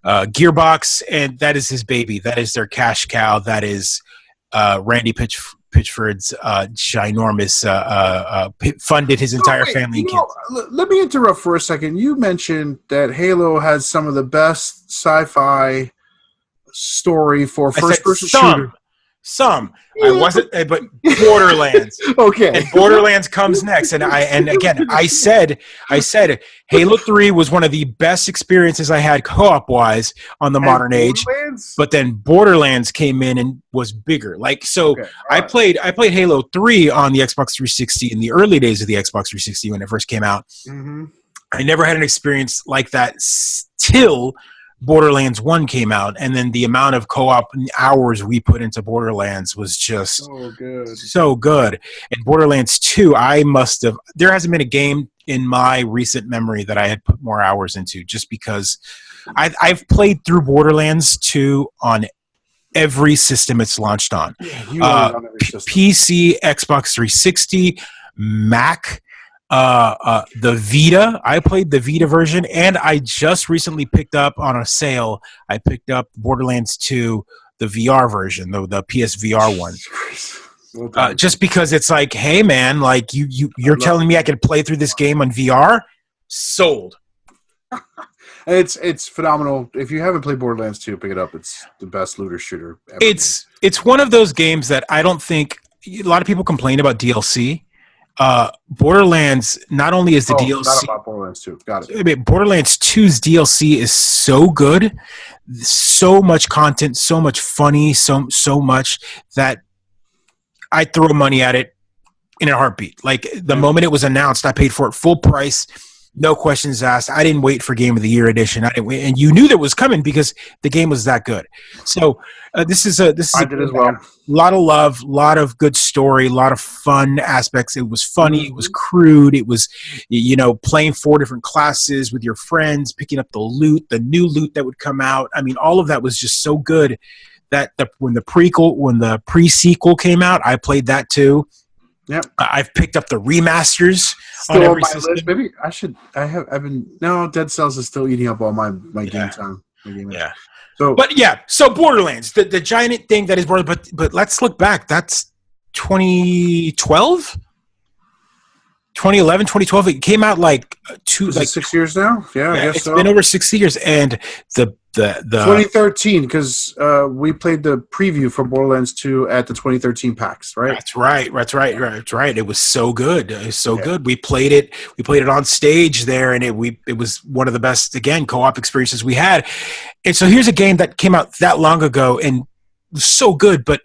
Gearbox, and that is his baby. That is their cash cow. That is Randy Pitchford's ginormous funded his entire family and kids. Let me interrupt for a second. You mentioned that Halo has some of the best sci-fi story for first-person shooter. I wasn't, but Borderlands. Okay, and Borderlands comes next, and I said Halo 3 was one of the best experiences I had co-op wise on the modern age. But then Borderlands came in and was bigger. Like, so, I played Halo 3 on the Xbox 360 in the early days of the Xbox 360 when it first came out. Mm-hmm. I never had an experience like that till Borderlands 1 came out, and then the amount of co-op hours we put into Borderlands was just so good. And Borderlands 2, there hasn't been a game in my recent memory that I had put more hours into, just because I've played through Borderlands 2 on every system it's launched on. PC, Xbox 360, Mac, the Vita. I played the Vita version, and I just recently picked up on a sale. I picked up Borderlands 2, the VR version, the PSVR one. Just because it's like, hey man, like you're telling me I could play through this game on VR? Sold. It's phenomenal. If you haven't played Borderlands 2, pick it up. It's the best looter shooter ever. It's one of those games that I don't think a lot of people complain about DLC. Borderlands, not only is the DLC, not about Borderlands 2. Got it. I mean, Borderlands 2's DLC is so good, so much content, so much funny, so much that I throw money at it in a heartbeat. Like, the moment it was announced, I paid for it full price, no questions asked. I didn't wait for Game of the Year edition. I didn't wait, and you knew that was coming because the game was that good. So this is a lot of love, a lot of good story, a lot of fun aspects. It was funny, it was crude, it was playing 4 different classes with your friends, picking up the new loot that would come out. I mean, all of that was just so good that when the pre-sequel came out, I played that too. Yep. I've picked up the remasters on every system. List. Maybe I should. Dead Cells is still eating up all my game time. Yeah. So Borderlands, the giant thing that is Borderlands, but let's look back. That's 2012. 2011, 2012. It came out like Is it 6 years now? Yeah, I guess it's so. been over 6 years, and the 2013, because we played the preview for Borderlands 2 at the 2013 PAX, right? That's right. It was so good. It was so good. We played it. We played it on stage there, and it was one of the best, again, co-op experiences we had. And so here's a game that came out that long ago and was so good, but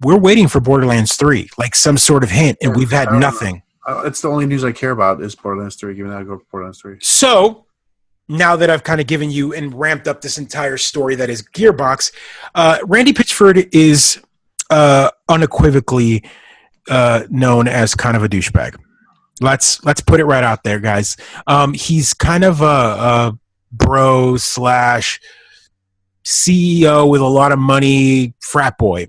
we're waiting for Borderlands 3, like some sort of hint, and we've had nothing. It's the only news I care about is Borderlands 3. Give me that, go for Borderlands 3. So now that I've kind of given you and ramped up this entire story that is Gearbox, Randy Pitchford is unequivocally known as kind of a douchebag. Let's put it right out there, guys. He's kind of a bro / CEO with a lot of money frat boy,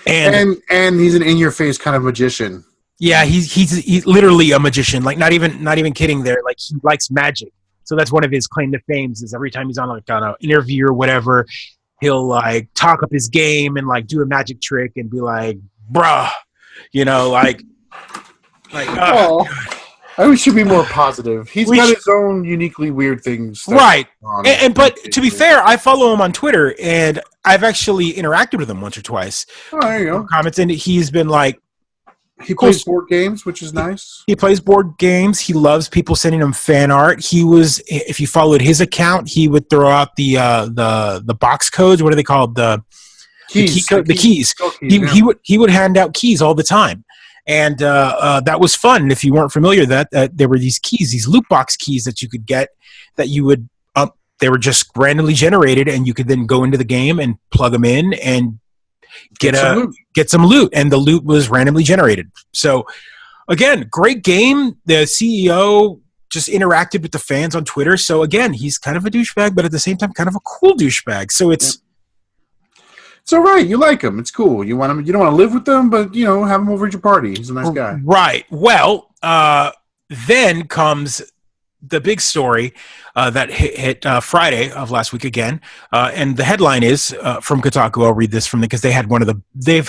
and he's an in-your-face kind of magician. Yeah, he's literally a magician. Like not even kidding. There, like he likes magic. So that's one of his claim to fame is every time he's on an interview or whatever, he'll like talk up his game and like do a magic trick and be like, bruh, like. Oh, we should be more positive. He's got his own uniquely weird things. Right. But to be fair, I follow him on Twitter and I've actually interacted with him once or twice. Oh, there you go. Comments, and he's been like, he plays board games, which is nice. He plays board games. He loves people sending him fan art. If you followed his account, he would throw out the box codes. What are they called? The keys. The keys. He would hand out keys all the time, and that was fun. If you weren't familiar, that there were these keys, these loot box keys that you could get. That you would they were just randomly generated, and you could then go into the game and plug them in and get some loot, and the loot was randomly generated. So again, great game. The CEO just interacted with the fans on Twitter. So again, he's kind of a douchebag, but at the same time, kind of a cool douchebag. So it's all right. You like him. It's cool. You want him. You don't want to live with them, but have him over at your party. He's a nice guy. Right. Well, then comes the big story that hit Friday of last week again, and the headline is from Kotaku. I'll read this from because they've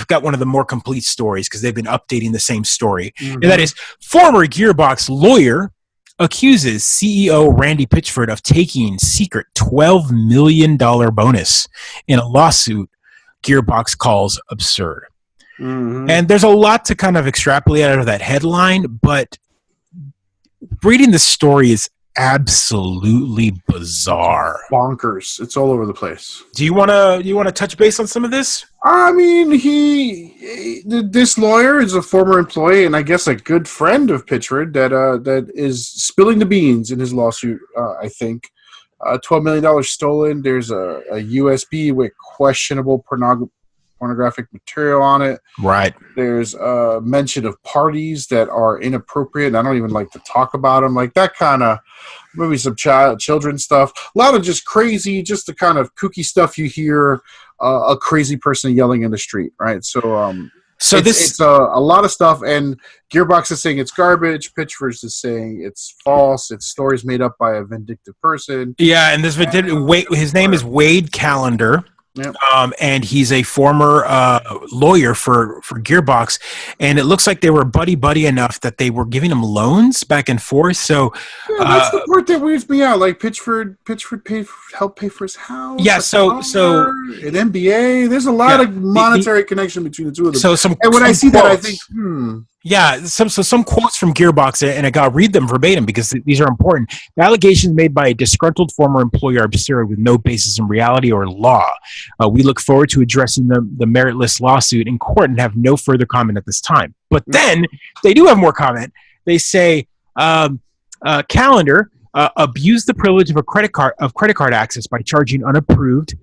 got one of the more complete stories because they've been updating the same story, and that is former Gearbox lawyer accuses CEO Randy Pitchford of taking secret $12 million bonus in a lawsuit Gearbox calls absurd. And there's a lot to kind of extrapolate out of that headline, but reading the story is absolutely bizarre, bonkers. It's all over the place. Do you want to touch base on some of this? I mean, this lawyer is a former employee and I guess a good friend of Pitchford that is spilling the beans in his lawsuit. I think $12 million stolen. There's a USB with questionable pornographic material on it. Right. There's a mention of parties that are inappropriate, and I don't even like to talk about them. Like that kind of, maybe some children stuff. A lot of just crazy, just the kind of kooky stuff you hear a crazy person yelling in the street, right? So it's a lot of stuff, and Gearbox is saying it's garbage. Pitchford is saying it's false. It's stories made up by a vindictive person. Yeah, and his name is Wade Callender. Yep. And he's a former lawyer for Gearbox, and it looks like they were buddy enough that they were giving him loans back and forth. So that's the part that weirds me out. Like Pitchford helped pay for his house. Yeah, so an MBA. There's a lot of monetary connection between the two of them. So when I see that, I think, Yeah, some quotes from Gearbox, and I got to read them verbatim because these are important. The allegations made by a disgruntled former employee are absurd with no basis in reality or law. We look forward to addressing the meritless lawsuit in court and have no further comment at this time. But then they do have more comment. They say Callender abused the privilege of credit card access by charging unapproved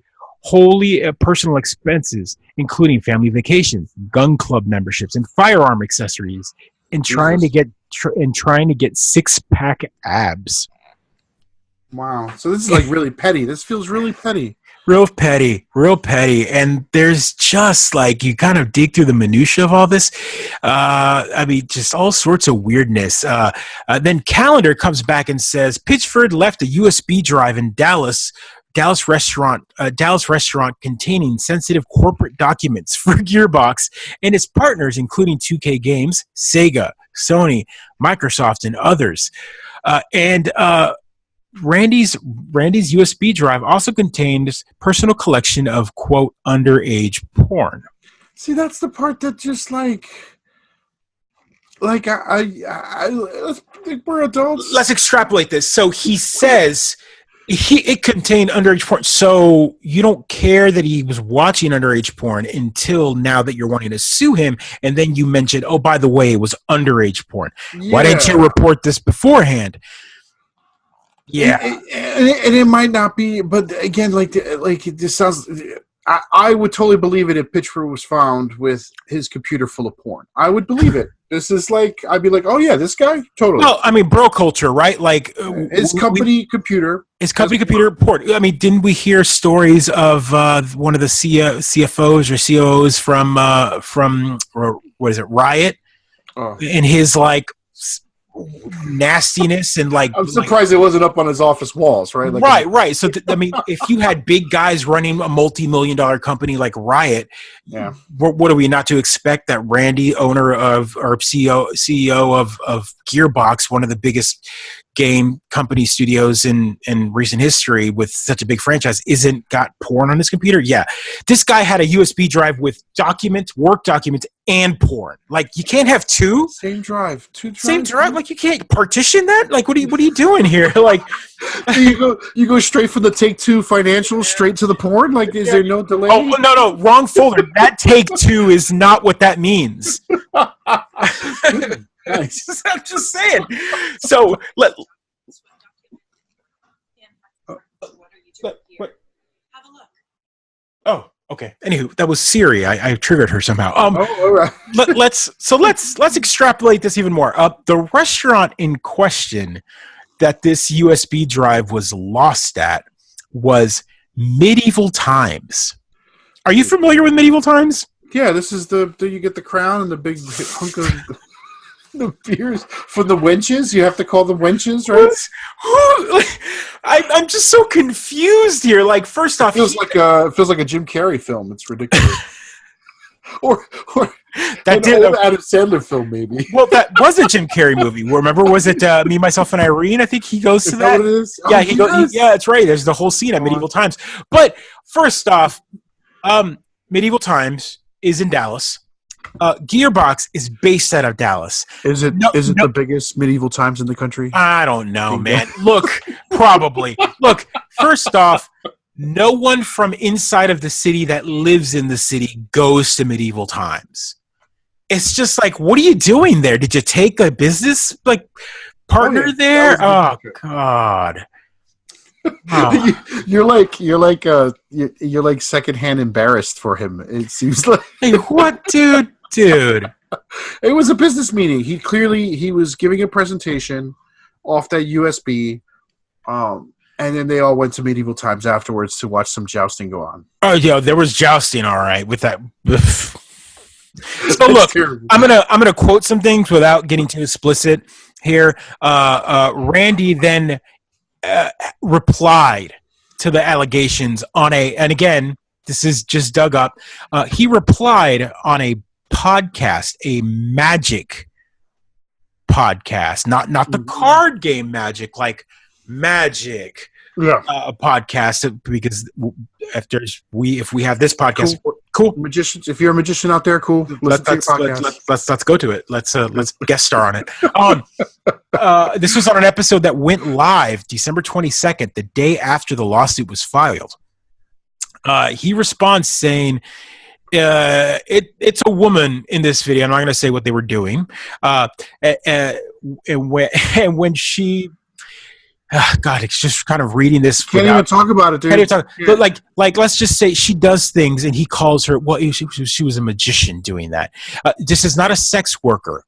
wholly personal expenses, including family vacations, gun club memberships, and firearm accessories, and trying to get six-pack abs. Wow! So this is like really petty. This feels really petty. Real petty. And there's just like, you kind of dig through the minutia of all this. I mean, just all sorts of weirdness. Then Callender comes back and says Pitchford left a USB drive in Dallas restaurant containing sensitive corporate documents for Gearbox and its partners, including 2K Games, Sega, Sony, Microsoft, and others. And Randy's USB drive also contains personal collection of, quote, underage porn. See, that's the part that just like we're adults. Let's extrapolate this. So he says it contained underage porn. So you don't care that he was watching underage porn until now that you're wanting to sue him, and then you mentioned, oh, by the way, it was underage porn. Yeah. Why didn't you report this beforehand? Yeah, and it might not be, but again, like this sounds. I would totally believe it if Pitchford was found with his computer full of porn. I would believe it. This is like, I'd be like, oh yeah, this guy, totally. Well, I mean, bro culture, right? Like his company computer. His company computer port. I mean, didn't we hear stories of one of the CFOs or COOs from what is it, Riot, and his like nastiness and like. I'm surprised it wasn't up on his office walls, right? Like right. So I mean, if you had big guys running a multi-million-dollar company like Riot, yeah, what are we not to expect that Randy, owner of or CEO of Gearbox, one of the biggest game company studios in recent history with such a big franchise, isn't got porn on his computer? Yeah, this guy had a USB drive with work documents, and porn. Like, you can't have two. Same drive, two drives. Same drive. Like, you can't partition that. Like, what are you doing here? Like, you go straight from the Take-Two financials straight to the porn. Like, is there no delay? Oh no, wrong folder. That Take-Two is not what that means. Nice. I'm just saying. So what? Have a look. Oh, okay. Anywho, that was Siri. I triggered her somehow. All right. let's extrapolate this even more. The restaurant in question that this USB drive was lost at was Medieval Times. Are you familiar with Medieval Times? Yeah, this is the you get the crown and the big hunk of the beers from the wenches. You have to call them wenches, right? I'm just so confused here. Like, first off, it feels like a Jim Carrey film. It's ridiculous. or that an old Adam Sandler film, maybe. Well, that was a Jim Carrey movie. Remember, was it Me, Myself, and Irene? I think he goes to that. What it is? Yeah, he goes. Yeah, that's right. There's the whole scene at Medieval Times. But first off, Medieval Times is in Dallas. Gearbox is based out of Dallas. Is it the biggest Medieval Times in the country? I don't know, man. Look, probably. Look, first off, no one from inside of the city that lives in the city goes to Medieval Times. It's just like, what are you doing there? Did you take a business partner there? Oh God. Oh. You're like secondhand embarrassed for him. It seems like. Hey, what, dude? It was a business meeting. He was giving a presentation off that USB, and then they all went to Medieval Times afterwards to watch some jousting go on. Oh, yeah, there was jousting, all right, with that. So look, I'm gonna quote some things without getting too explicit here. Randy then replied to the allegations and again, this is just dug up. He replied on a podcast, a Magic podcast, not the card game Magic, like Magic. Yeah, a podcast, because if we have this podcast, cool. Magicians, if you're a magician out there, cool. Let's go to it. Let's guest star on it. This was on an episode that went live December 22nd, the day after the lawsuit was filed. He responds saying, it's a woman in this video. I'm not going to say what they were doing. And when she. God, it's just kind of reading this. Can't even talk about it, dude. Yeah. But like, let's just say she does things, and he calls her. Well, she was a magician doing that. This is not a sex worker.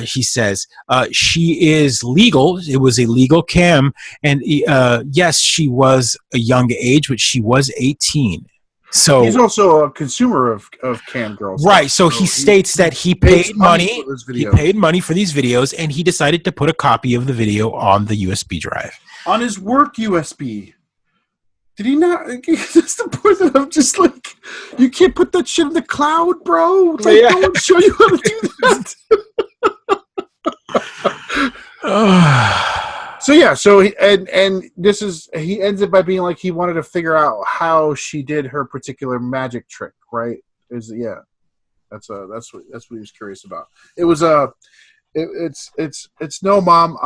He says she is legal. It was a legal cam, and yes, she was a young age, but she was 18. So he's also a consumer of cam girls, right? So he states that he paid money. He paid money for these videos, and he decided to put a copy of the video on the USB drive. On his work USB. Did he not? That's the point that I'm just like, you can't put that shit in the cloud, bro. Like, no one show you how to do that. So he ends it by being like he wanted to figure out how she did her particular magic trick, right? That's what he was curious about. It was it's no, mom,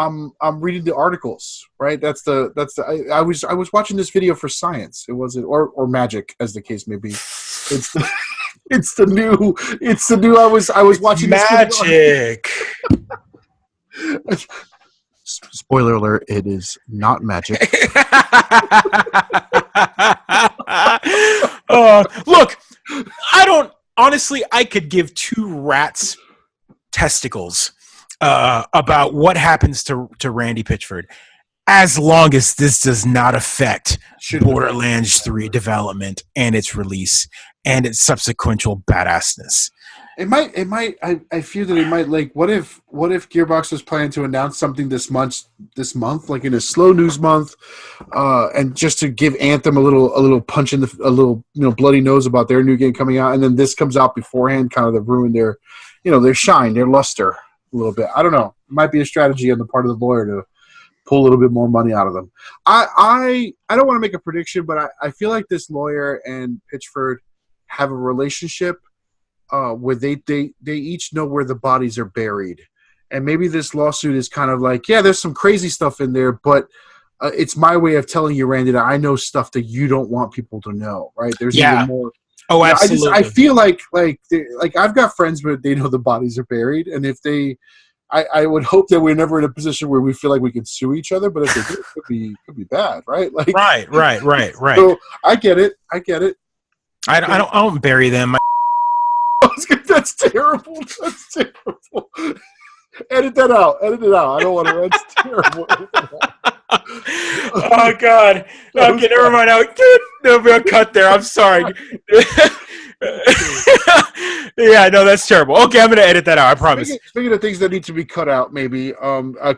I'm reading the articles, right? I was watching this video for science. It wasn't or magic, as the case may be. It's the new I was watching magic. Spoiler alert, it is not magic. Look, I could give two rats' testicles about what happens to Randy Pitchford, as long as this does not affect Borderlands 3 development and its release and its subsequent badassness. It might. I fear that it might. Like, what if Gearbox was planning to announce something this month, like in a slow news month, and just to give Anthem a little punch in a little bloody nose about their new game coming out, and then this comes out beforehand, kind of to ruin their shine, their luster a little bit. I don't know. It might be a strategy on the part of the lawyer to pull a little bit more money out of them. I don't want to make a prediction, but I feel like this lawyer and Pitchford have a relationship where they each know where the bodies are buried. And maybe this lawsuit is kind of like, yeah, there's some crazy stuff in there, but it's my way of telling you, Randy, that I know stuff that you don't want people to know, right? There's even more. Oh, absolutely. I feel like I've got friends, but they know the bodies are buried. And if I would hope that we're never in a position where we feel like we can sue each other, but if they do, it could be bad, right? Like, right. So I get it. I don't bury them. That's terrible. Edit that out. I don't want to. That's terrible. Oh God! No, okay, never mind. No, cut there. I'm sorry. Yeah, no, that's terrible. Okay, I'm going to edit that out. I promise. Speaking of things that need to be cut out, maybe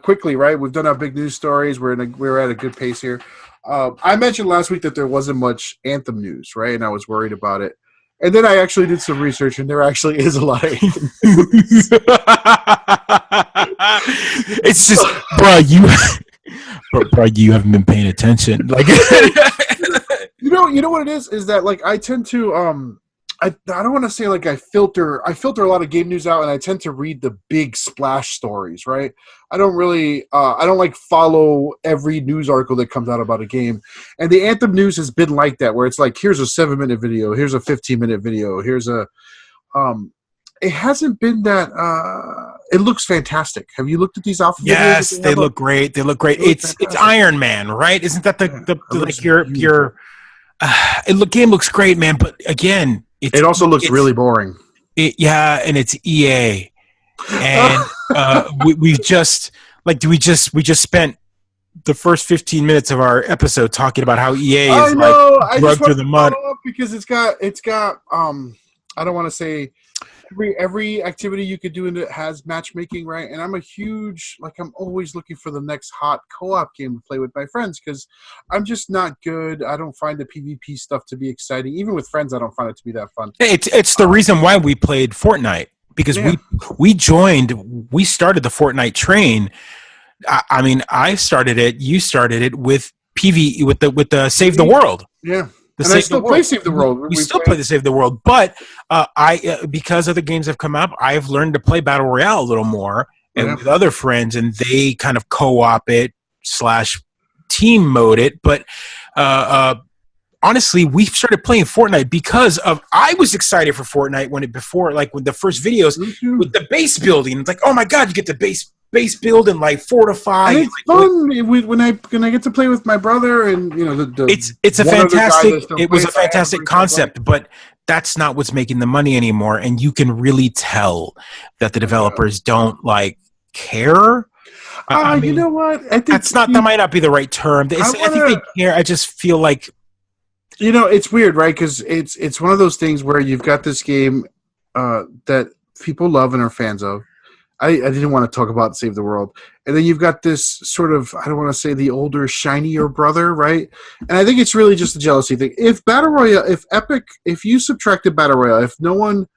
quickly, right? We've done our big news stories. We're at a good pace here. I mentioned last week that there wasn't much Anthem news, right? And I was worried about it. And then I actually did some research, and there actually is a lot of Anthem news. It's just, bro, you haven't been paying attention. Like, you know what it is that like I tend to I don't want to say like I filter a lot of game news out, and I tend to read the big splash stories, right? I don't really I don't like follow every news article that comes out about a game. And the Anthem news has been like that, where it's like, here's a 7-minute video, here's a 15-minute video, here's a it hasn't been that it looks fantastic. Have you looked at these alpha videos? Yes, they look great. They look great. It's Iron Man, right? Isn't that the like your game looks great, man, but again, it also looks really boring. And it's EA, and we just spent the first 15 minutes of our episode talking about how EA is drugged through the mud because it's got I don't want to say every activity you could do in it has matchmaking, right? And I'm I'm always looking for the next hot co-op game to play with my friends because I'm just not good. I don't find the PvP stuff to be exciting. Even with friends, I don't find it to be that fun. It's the reason why we played Fortnite, because we started the Fortnite train. I mean, I started it. You started it with PvE with the Save the World. Yeah. And I still play Save the World. We still play the Save the World, but because other games have come up, I've learned to play Battle Royale a little more and with other friends, and they kind of co-op it / team mode it. But honestly, we started playing Fortnite because of I was excited for Fortnite when the first videos with the base building. It's like, oh my God, you get the base build and like fortify. And it's fun when I get to play with my brother, and it's a fantastic concept, but that's not what's making the money anymore. And you can really tell that the developers don't care. You know what? I think that might not be the right term. I think they care. I just feel like it's weird, right? Because it's one of those things where you've got this game that people love and are fans of. I didn't want to talk about Save the World. And then you've got this sort of, I don't want to say the older, shinier brother, right? And I think it's really just a jealousy thing. If Battle Royale, if you subtracted Battle Royale, if no one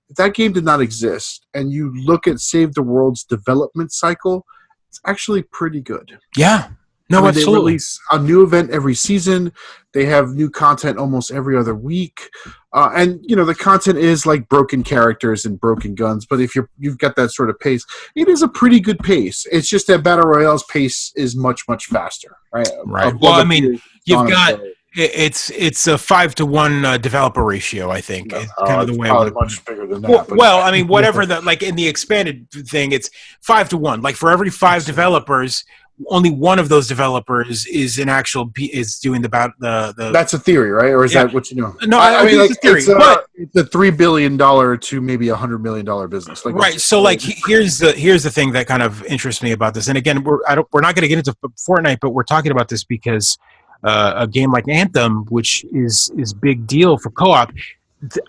if that game did not exist, and you look at Save the World's development cycle, it's actually pretty good. Yeah. No, absolutely. They release a new event every season. They have new content almost every other week. And, the content is like broken characters and broken guns. But if you've got that sort of pace, it is a pretty good pace. It's just that Battle Royale's pace is much, much faster. Right. Well, I mean, you've got... It's a 5-to-1 developer ratio, I think. No, it's kind of the way. Probably much bigger than that. Well, I mean, whatever like in the expanded thing, it's 5-to-1. Like for every 5 developers, only one of those developers is doing the. That's a theory, right? Or is that what you know? No, I mean, like, it's a $3 billion to maybe $100 million business. Like, right. So, like, here's the thing that kind of interests me about this. And again, we're not going to get into Fortnite, but we're talking about this because a game like Anthem, which is big deal for co-op,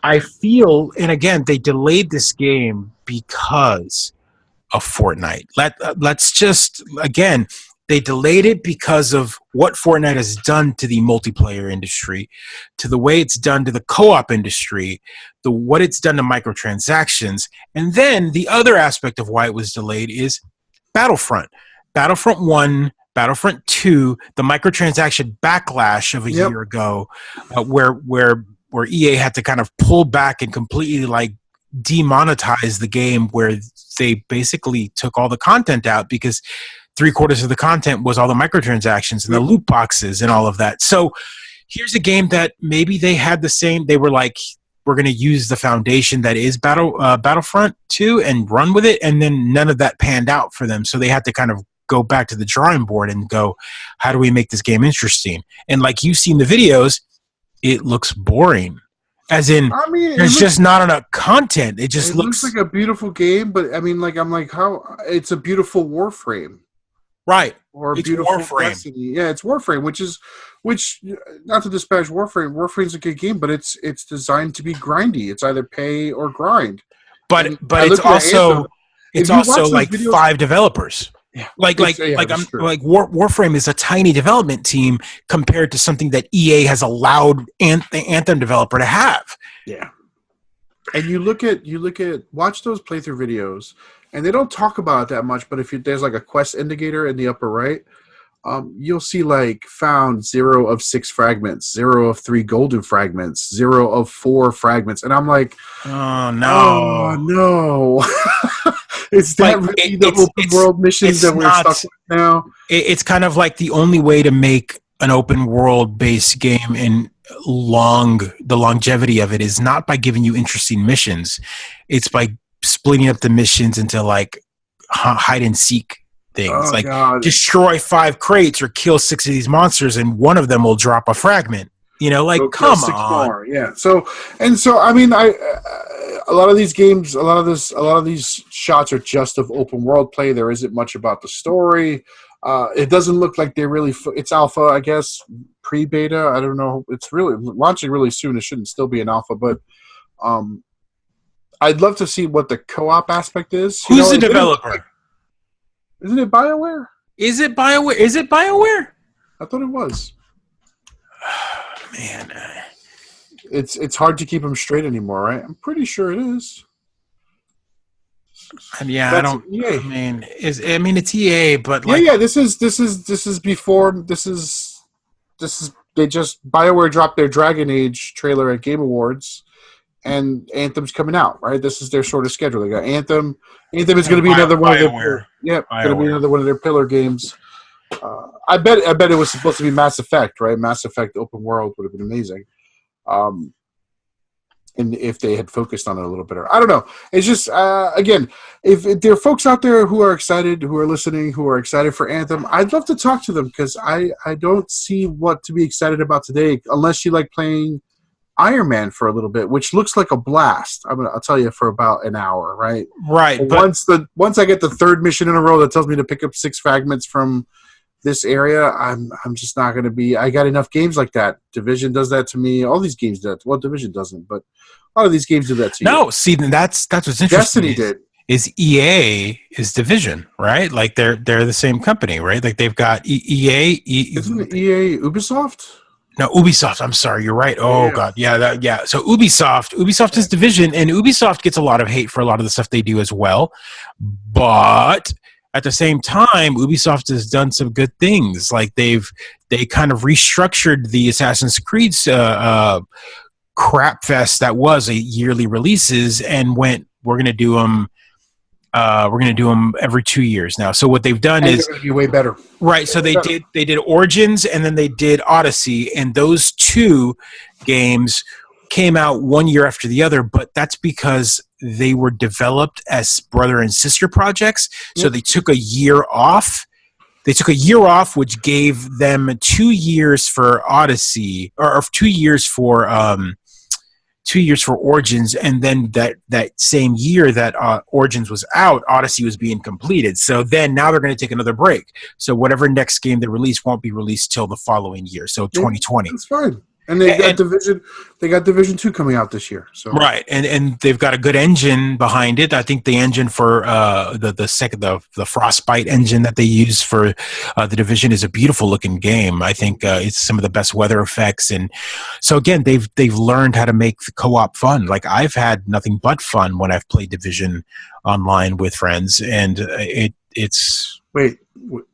I feel, and again, they delayed this game because of Fortnite. Let's just, again, they delayed it because of what Fortnite has done to the multiplayer industry, to the way it's done to the co-op industry, what it's done to microtransactions. And then the other aspect of why it was delayed is Battlefront. Battlefront 1, Battlefront 2, the microtransaction backlash of a year ago, where EA had to kind of pull back and completely like demonetize the game, where they basically took all the content out because 3/4 of the content was all the microtransactions and the loot boxes and all of that. So here's a game that maybe they had the same. They were like, we're going to use the foundation that is Battlefront 2 and run with it, and then none of that panned out for them. So they had to kind of go back to the drawing board and go, how do we make this game interesting? And like you've seen the videos, it looks boring. As in, there's just not enough content. It looks like a beautiful game, but I mean, like, I'm like, how? It's a beautiful Warframe, right? Or a beautiful Destiny. Yeah, it's Warframe, which not to disparage Warframe. Warframe's a good game, but it's designed to be grindy. It's either pay or grind. But it's also like videos, 5 developers. Yeah, Warframe is a tiny development team compared to something that EA has allowed the Anthem developer to have. Yeah, and you look at watch those playthrough videos, and they don't talk about it that much. But if there's like a quest indicator in the upper right, you'll see like found 0 of 6 fragments, 0 of 3 golden fragments, 0 of 4 fragments, and I'm like, oh no. It's that like, really the open world missions that we're stuck with now. It's kind of like the only way to make an open world based game in the longevity of it is not by giving you interesting missions. It's by splitting up the missions into like hide and seek things. Destroy 5 crates or kill 6 of these monsters, and one of them will drop a fragment. Come on. More. Yeah. So I mean, a lot of these games, a lot of these shots are just of open world play. There isn't much about the story. It doesn't look like they're really. It's alpha, I guess, pre-beta. I don't know. It's really launching really soon. It shouldn't still be an alpha, but I'd love to see what the co-op aspect is. Who's the developer? Isn't it BioWare? Is it BioWare? I thought it was. Man, it's hard to keep them straight anymore, right? I'm pretty sure it is. Yeah, I don't. EA. It's EA, but This is before. This is. They just BioWare dropped their Dragon Age trailer at Game Awards, and Anthem's coming out. Right, this is their sort of schedule. They got Anthem. Anthem is going to be another one of their. Yep, going to be another one of their pillar games. I bet it was supposed to be Mass Effect, right? Mass Effect open world would have been amazing. And if they had focused on it a little better. I don't know. It's just, again, if there are folks out there who are excited, who are listening, who are excited for Anthem, I'd love to talk to them because I don't see what to be excited about today unless you like playing Iron Man for a little bit, which looks like a blast. I'll tell you for about an hour, right? Right. But once I get the 3rd mission in a row that tells me to pick up 6 fragments from this area, I'm just not going to be. I got enough games like that. Division does that to me. All these games do that. Well, Division doesn't, but a lot of these games do that to you. No, see, that's what's interesting. Destiny did. Is EA is Division, right? Like they're the same company, right? Like they've got EA. Isn't it EA Ubisoft? No, Ubisoft. I'm sorry. You're right. Oh Yeah. God. Yeah. Yeah. So Ubisoft is Division, and Ubisoft gets a lot of hate for a lot of the stuff they do as well. But at the same time, Ubisoft has done some good things. Like they kind of restructured the Assassin's Creed crap fest that was a yearly releases, and went, we're going to do them. We're going to do them every 2 years now. So what they've done And is, they're going to be way better. right. So they did Origins, and then they did Odyssey, and those two games came out 1 year after the other, but that's because they were developed as brother and sister projects. So Yep. they took a year off. They took a year off, which gave them 2 years for Odyssey, or 2 years for 2 years for Origins, and then that same year that Origins was out, Odyssey was being completed. So then now they're going to take another break. So whatever next game they release won't be released till the following year, so 2020. That's fine. And they got Division. They got Division 2 coming out this year. So Right, and they've got a good engine behind it. I think the engine for the Frostbite engine that they use for the Division is a beautiful looking game. I think it's some of the best weather effects, and so again, they've learned how to make the co-op fun. Like, I've had nothing but fun when I've played Division online with friends, and it's. Wait. What?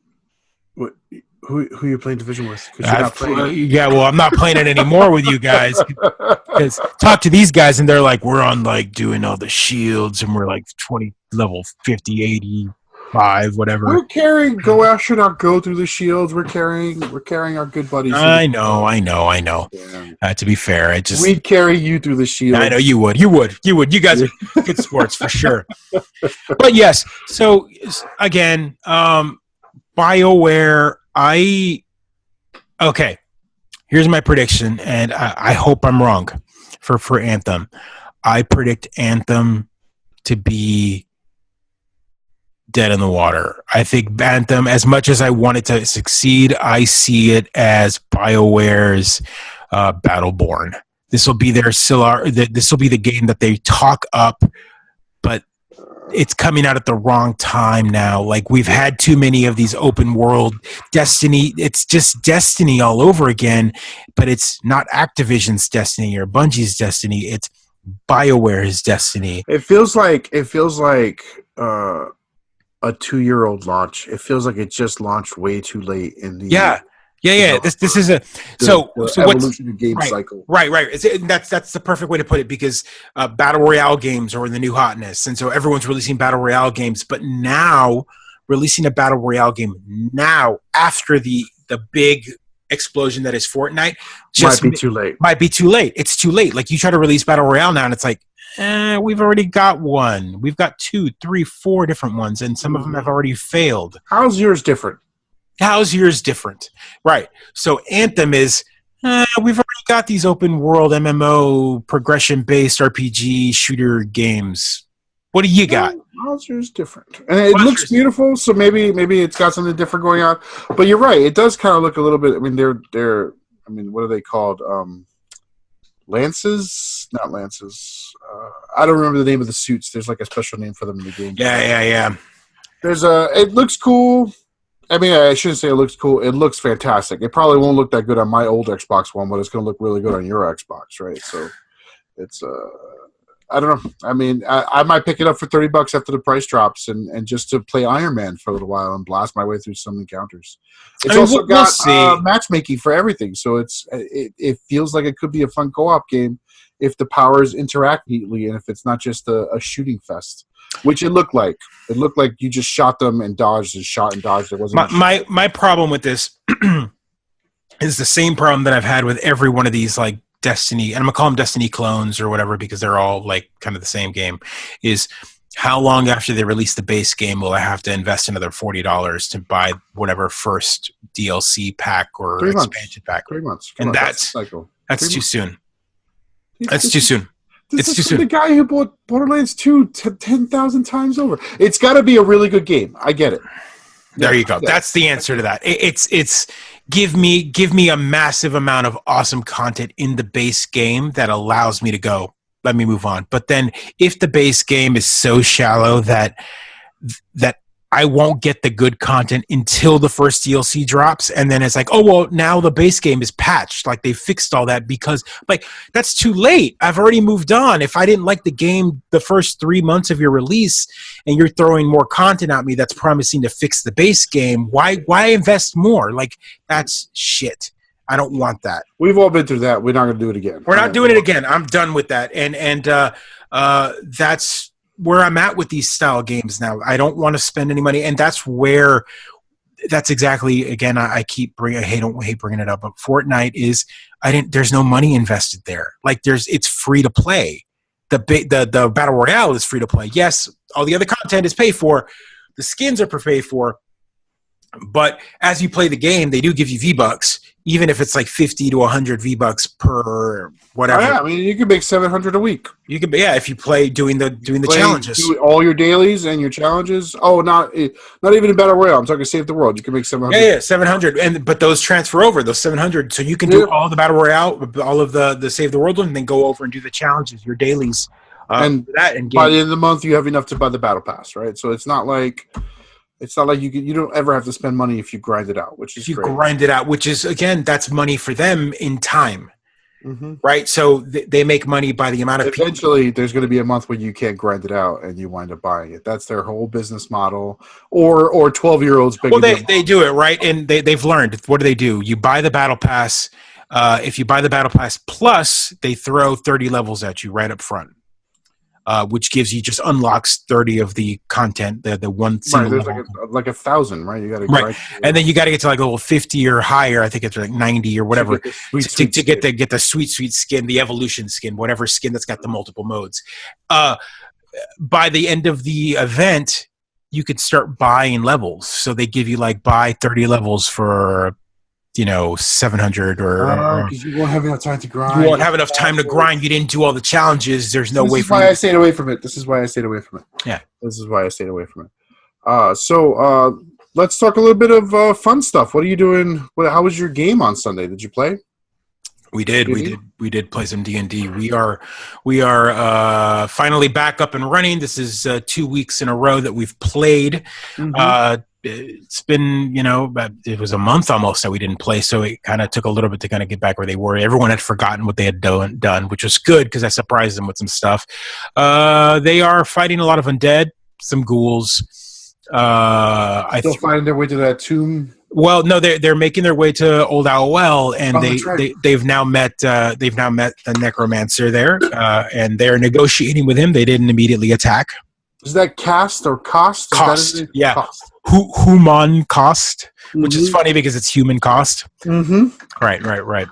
Who are you playing Division with? 'Cause you're not playing. Yeah, well, I'm not playing it anymore with you guys. Because talk to these guys, and they're like, we're on like doing all the shields, and we're like 20 level 50, 85, whatever. We're carrying. Should not go through the shields. We're carrying our good buddies. I know. Yeah. To be fair, We'd carry you through the shield. I know you would. You guys are good sports for sure. But yes, so again, BioWare. Okay, here's my prediction, and I hope I'm wrong for Anthem. I predict Anthem to be dead in the water. I think Anthem, as much as I want it to succeed, I see it as BioWare's Battleborn. This will be this will be the game that they talk up, but it's coming out at the wrong time now. Like, we've had too many of these open world Destiny. It's just Destiny all over again, but it's not Activision's Destiny or Bungie's Destiny. It's BioWare's Destiny. It feels like a 2-year-old launch. It feels like it just launched way too late in the This is the evolution of game cycle. Right. That's the perfect way to put it, because battle royale games are in the new hotness, and so everyone's releasing battle royale games. But now, releasing a battle royale game now after the big explosion that is Fortnite Might be too late. It's too late. Like, you try to release battle royale now, and it's like, we've already got one. We've got 2, 3, 4 different ones, and some of them have already failed. How's yours different? How's yours different? Right. So Anthem is, we've already got these open world MMO progression-based RPG shooter games. What do you got? How's yours different? And it looks beautiful, so maybe it's got something different going on. But you're right. It does kind of look a little bit. I mean, they're. I mean, what are they called? Lances? Not lances. I don't remember the name of the suits. There's like a special name for them in the game. Yeah. It looks cool. I mean, I shouldn't say it looks cool. It looks fantastic. It probably won't look that good on my old Xbox One, but it's going to look really good on your Xbox, right? So it's I don't know. I mean, I might pick it up for $30 after the price drops, and just to play Iron Man for a little while and blast my way through some encounters. It's also got matchmaking for everything, so it feels like it could be a fun co-op game if the powers interact neatly and if it's not just a shooting fest. Which it looked like. It looked like you just shot them and dodged and shot and dodged. It wasn't my problem with this is the same problem that I've had with every one of these, like, Destiny, and I'm gonna call them Destiny clones or whatever, because they're all like kind of the same game, is how long after they release the base game will I have to invest another $40 to buy whatever first DLC pack or expansion pack? 3 months. And that's too soon. That's too soon. This is the guy who bought Borderlands 2 10,000 times over. It's got to be a really good game. I get it. There you go. That's the answer to that. It's give me a massive amount of awesome content in the base game that allows me to go, let me move on. But then if the base game is so shallow that I won't get the good content until the first DLC drops. And then it's like, oh, well, now the base game is patched. Like they fixed all that because like that's too late. I've already moved on. If I didn't like the game the first 3 months of your release and you're throwing more content at me that's promising to fix the base game, why invest more? Like that's shit. I don't want that. We've all been through that. We're not going to do it again. We're not doing it again. I'm done with that. And that's where I'm at with these style games now. I don't want to spend any money, and that's exactly, again, I hate bringing it up, but Fortnite is there's no money invested there. Like it's free to play. The battle royale is free to play. Yes, all the other content is paid for. The skins are paid for. But as you play the game, they do give you V-Bucks, even if it's like 50 to 100 V-Bucks per whatever. Oh, yeah, I mean, you can make 700 a week. You could, yeah, if you play doing the challenges, do all your dailies and your challenges. Oh, not even in Battle Royale. I'm talking Save the World. You can make 700. Yeah, 700, but those transfer over those 700, so you can do all the Battle Royale, all of the Save the World, and then go over and do the challenges, your dailies, and that. And by the end of the month, you have enough to buy the Battle Pass, right? So it's not like. It's not like you don't ever have to spend money if you grind it out, which is great. Grind it out, which is, again, that's money for them in time, right? So they make money by the amount of people. Eventually, there's going to be a month where you can't grind it out and you wind up buying it. That's their whole business model. Or 12-year-olds. Well, they do it, right? And they've learned. What do? You buy the Battle Pass. If you buy the Battle Pass Plus, they throw 30 levels at you right up front. Which gives you just unlocks 30 of the content, the one single there's level. like 1,000, right? You got to right, and then you got to get to like a level 50 or higher. I think it's like 90 or whatever to get the sweet skin, the evolution skin, whatever skin that's got the multiple modes. By the end of the event, you could start buying levels. So they give you like buy 30 levels for 700 or because you won't have enough time to grind. You won't have enough time to grind. You didn't do all the challenges. There's no way. This is why I stayed away from it. Yeah, this is why I stayed away from it. So let's talk a little bit of fun stuff. What are you doing? How was your game on Sunday? Did you play? We did play some D&D. We are finally back up and running. This is 2 weeks in a row that we've played. It's been, it was a month almost that we didn't play, so it kind of took a little bit to kind of get back where they were. Everyone had forgotten what they had done, which was good because I surprised them with some stuff. They are fighting a lot of undead, some ghouls. Still finding their way to that tomb. Well, no, they're making their way to Old Owl Well, and they've now met the necromancer there, and they're negotiating with him. They didn't immediately attack. Is that cast or cost? Cost, yeah. Cost. Human cost, which is funny because it's human cost. Right.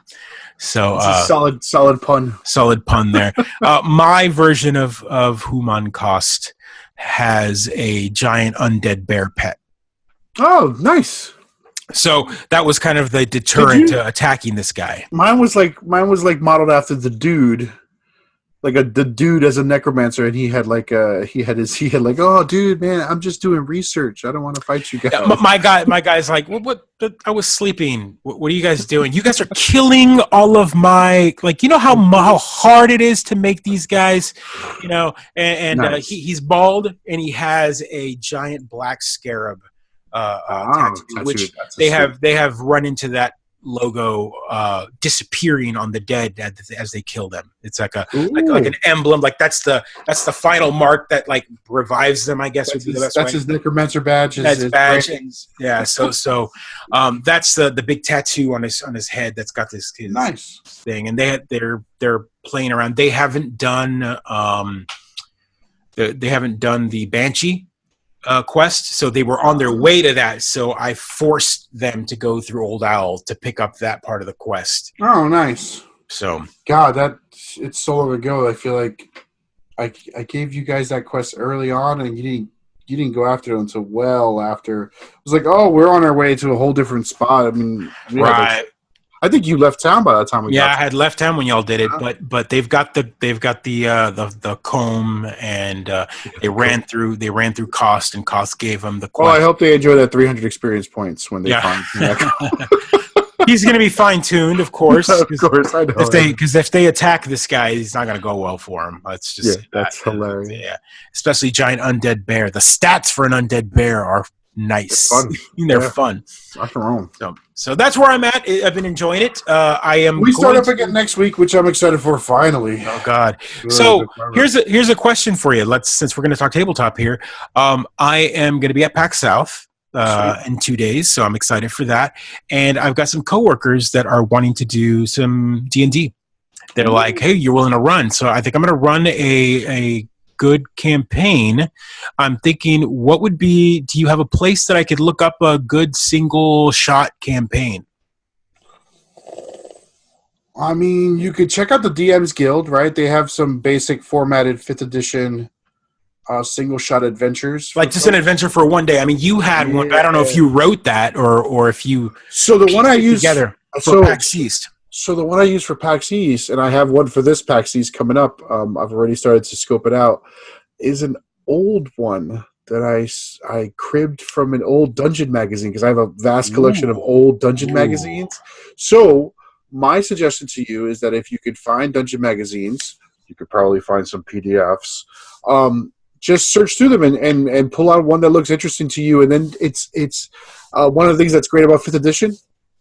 So it's a solid pun. Solid pun there. My version of human cost has a giant undead bear pet. Oh, nice. So that was kind of the deterrent to attacking this guy. Mine was like modeled after the dude. The dude as a necromancer, and he had oh dude, man, I'm just doing research. I don't want to fight you guys. Yeah, my guy's like, what? I was sleeping. What are you guys doing? You guys are killing all of my how hard it is to make these guys, and nice. He's bald and he has a giant black scarab tattoo, which they have run into that logo disappearing on the dead as they kill them. It's like an emblem. Like that's the final mark that like revives them, I guess would be the best way. That's his necromancer badge. That's badge. Yeah. So that's the big tattoo on his head that's got his nice thing. And they're playing around. They haven't done the Banshee quest, so they were on their way to that, so I forced them to go through Old Owl to pick up that part of the quest. Oh, nice. So God, it's so long ago. I feel like I gave you guys that quest early on, and you didn't go after it until well after. It was like, oh, we're on our way to a whole different spot. I mean, right. I think you left town by that time. I had left town when y'all did it, but they've got the comb, and they ran through Cost, and Cost gave them the quest. Well, I hope they enjoy that 300 experience points when they find that. He's going to be fine-tuned, of course. Of course, I know. Because if they attack this guy, it's not going to go well for him. Let's just say that's hilarious. Yeah, especially giant undead bear. The stats for an undead bear are nice. They're fun. Nothing wrong. So that's where I'm at. I've been enjoying it. We start up again next week, which I'm excited for. Finally. Oh God. So here's a question for you. Since we're going to talk tabletop here, I am going to be at PAX South in 2 days, so I'm excited for that. And I've got some coworkers that are wanting to do some D&D. They're like, "Hey, you're willing to run?" So I think I'm going to run a good campaign. I'm thinking, do you have a place that I could look up a good single shot campaign? I mean, you could check out the DM's Guild, right? They have some basic formatted 5th edition single shot adventures. Like just an adventure for one day. I mean, you had one, but I don't know if you wrote that or if you the one I used together for PAX East. So the one I use for PAX East, and I have one for this PAX East coming up, I've already started to scope it out, is an old one that I cribbed from an old dungeon magazine, because I have a vast collection of old dungeon magazines. So my suggestion to you is that if you could find dungeon magazines, you could probably find some PDFs. Just search through them and pull out one that looks interesting to you. And then it's one of the things that's great about 5th edition.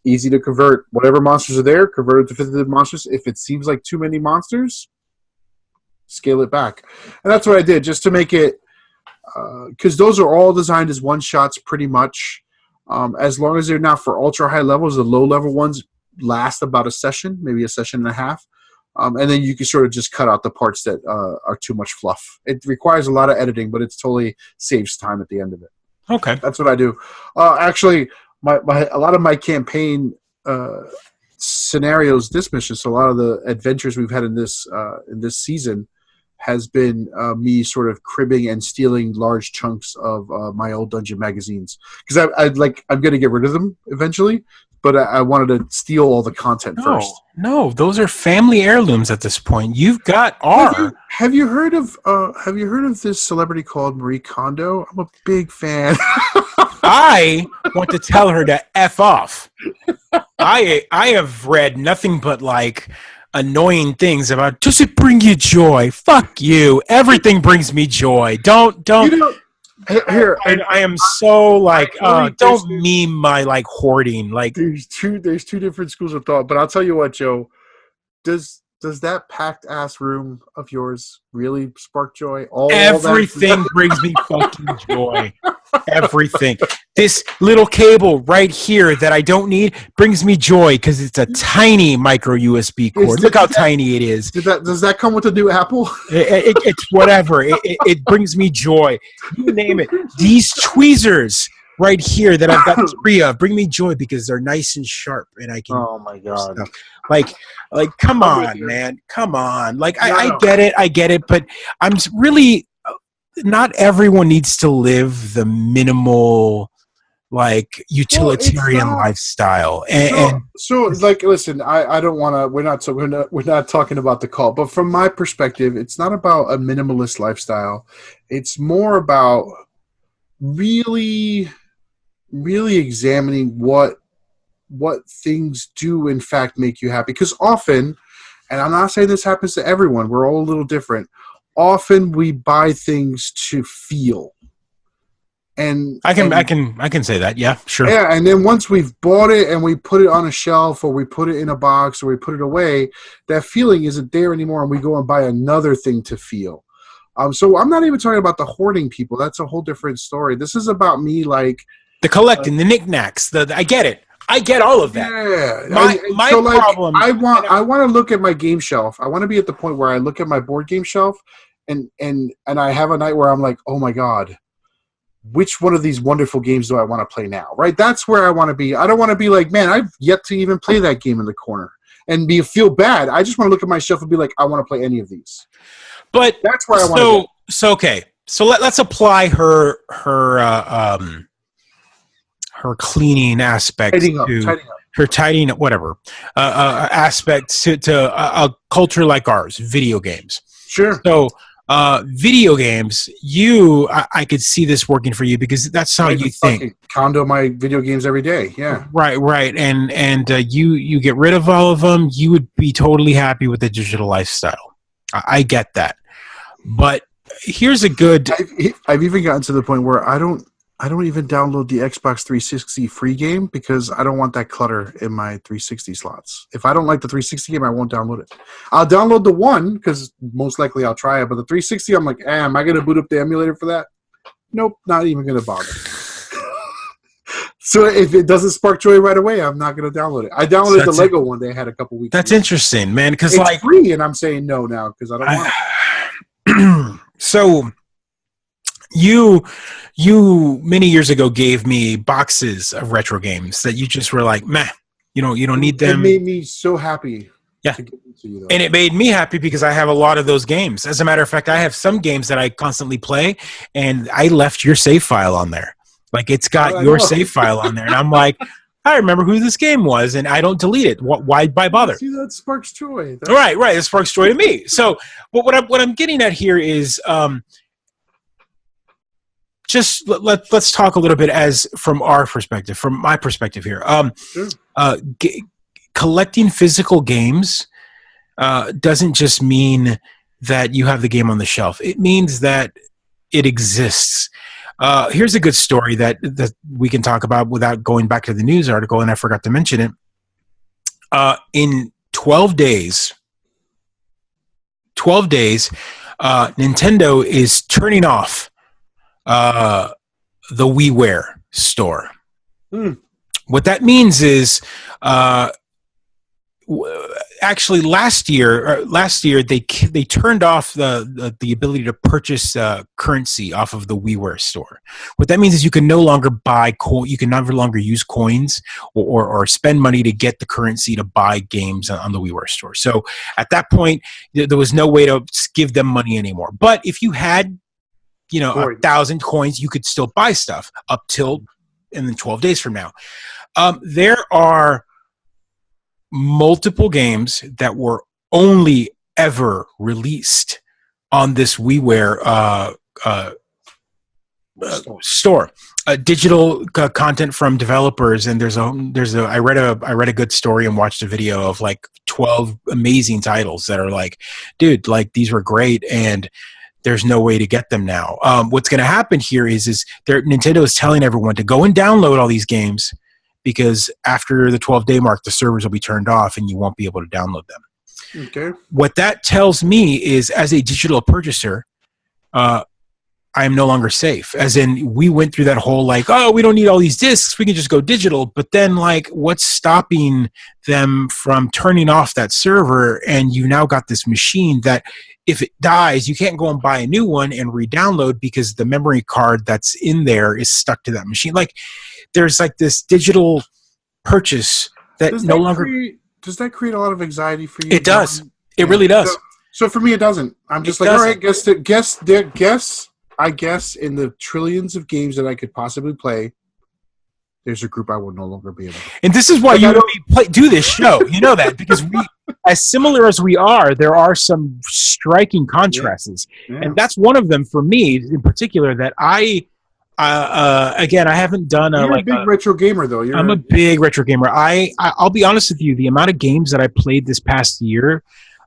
Easy to convert. Whatever monsters are there, convert it to 5th edition monsters. If it seems like too many monsters, scale it back. And that's what I did, just to make it, because those are all designed as one-shots pretty much. As long as they're not for ultra-high levels, the low-level ones last about a session, maybe a session and a half. And then you can sort of just cut out the parts that are too much fluff. It requires a lot of editing, but it totally saves time at the end of it. Okay. That's what I do. Actually, a lot of my campaign scenarios, this mission, so a lot of the adventures we've had in this season has been me sort of cribbing and stealing large chunks of my old dungeon magazines, because I'm going to get rid of them eventually, but I wanted to steal all the content first. No, those are family heirlooms at this point. You've got R. Have you heard of this celebrity called Marie Kondo? I'm a big fan. I want to tell her to F off. I have read nothing but like annoying things about, does it bring you joy? Fuck you. Everything brings me joy. Don't. Here, I am so like, don't meme my like hoarding. Like there's two different schools of thought, but I'll tell you what, Joe. Does that packed ass room of yours really spark joy? Everything brings me fucking joy. Everything. This little cable right here that I don't need brings me joy because it's a tiny micro USB cord. Look how tiny it is. Does that come with the new Apple? It's whatever. It brings me joy. You name it. These tweezers right here that I've got 3 of bring me joy because they're nice and sharp and I can. Oh my God. Like, come on, man. Come on. Like, I get it, but I'm really. Not everyone needs to live the minimal, like, utilitarian lifestyle. So, like, listen, I don't want to. We're not talking about the cult, but from my perspective, it's not about a minimalist lifestyle. It's more about really, really examining what things do in fact make you happy. Because often, and I'm not saying this happens to everyone, we're all a little different. Often we buy things to feel, and I can say that. Yeah, sure. Yeah, and then once we've bought it and we put it on a shelf or we put it in a box or we put it away, that feeling isn't there anymore, and we go and buy another thing to feel. So I'm not even talking about the hoarding people. That's a whole different story. This is about me, like the collecting, the knickknacks. I get it. I get all of that. Yeah. My problem. I want to look at my game shelf. I want to be at the point where I look at my board game shelf, and I have a night where I'm like, oh my God, which one of these wonderful games do I want to play now? Right? That's where I want to be. I don't want to be like, man, I've yet to even play that game in the corner and feel bad. I just want to look at my shelf and be like, I want to play any of these. But that's where I want to go. So okay. So let's apply her cleaning aspect her tidying up, whatever aspect to a culture like ours, video games. Sure. So Video games, I could see this working for you because that's how you think. Condo my video games every day. Yeah. Right. And you get rid of all of them. You would be totally happy with the digital lifestyle. I get that. But here's a good... I've even gotten to the point where I don't even download the Xbox 360 free game because I don't want that clutter in my 360 slots. If I don't like the 360 game, I won't download it. I'll download the one because most likely I'll try it. But the 360, I'm like, am I going to boot up the emulator for that? Nope, not even going to bother. So if it doesn't spark joy right away, I'm not going to download it. I downloaded the Lego one they had a couple weeks ago. That's interesting, man. Because it's free, and I'm saying no now because I don't want it. So you many years ago gave me boxes of retro games that you just were like, meh, you don't need them. It made me so happy. Yeah. To give them to you, and it made me happy because I have a lot of those games. As a matter of fact, I have some games that I constantly play, and I left your save file on there. Like, it's got your save file on there, and I'm like, I remember who this game was, and I don't delete it. Why bother? See, that sparks joy. Right. It sparks joy to me. So, what I'm getting at here is, just let's talk a little bit from our perspective, from my perspective here. Sure. Collecting physical games doesn't just mean that you have the game on the shelf. It means that it exists. Here's a good story that we can talk about without going back to the news article, and I forgot to mention it. In 12 days, Nintendo is turning off the WiiWare store. What that means is, actually last year they turned off the ability to purchase currency off of the WiiWare store. What that means is you can no longer you can no longer use coins or spend money to get the currency to buy games on the WiiWare store. So at that point, there was no way to give them money anymore. But if you had 1,000 coins, you could still buy stuff up till and then 12 days from now. There are multiple games that were only ever released on this WiiWare store. Digital content from developers, and I read a good story and watched a video of like 12 amazing titles that are like, dude, like these were great, and there's no way to get them now. What's going to happen here is Nintendo is telling everyone to go and download all these games, because after the 12-day mark, the servers will be turned off and you won't be able to download them. Okay. What that tells me is, as a digital purchaser, I am no longer safe. As in, we went through that whole like, oh, we don't need all these discs, we can just go digital. But then, like, what's stopping them from turning off that server? And you now got this machine that, if it dies, you can't go and buy a new one and re-download because the memory card that's in there is stuck to that machine. Like, there's like this digital purchase that no longer... Does that create a lot of anxiety for you? It does. It really does. So for me, it doesn't. I'm just like, all right, I guess in the trillions of games that I could possibly play, there's a group I will no longer be able to. And this is why you and me do this show. You know that, because we, as similar as we are, there are some striking contrasts. Yeah. And that's one of them for me in particular that again, I haven't done You're a big retro gamer, though. I'm a big retro gamer. I'll be honest with you. The amount of games that I played this past year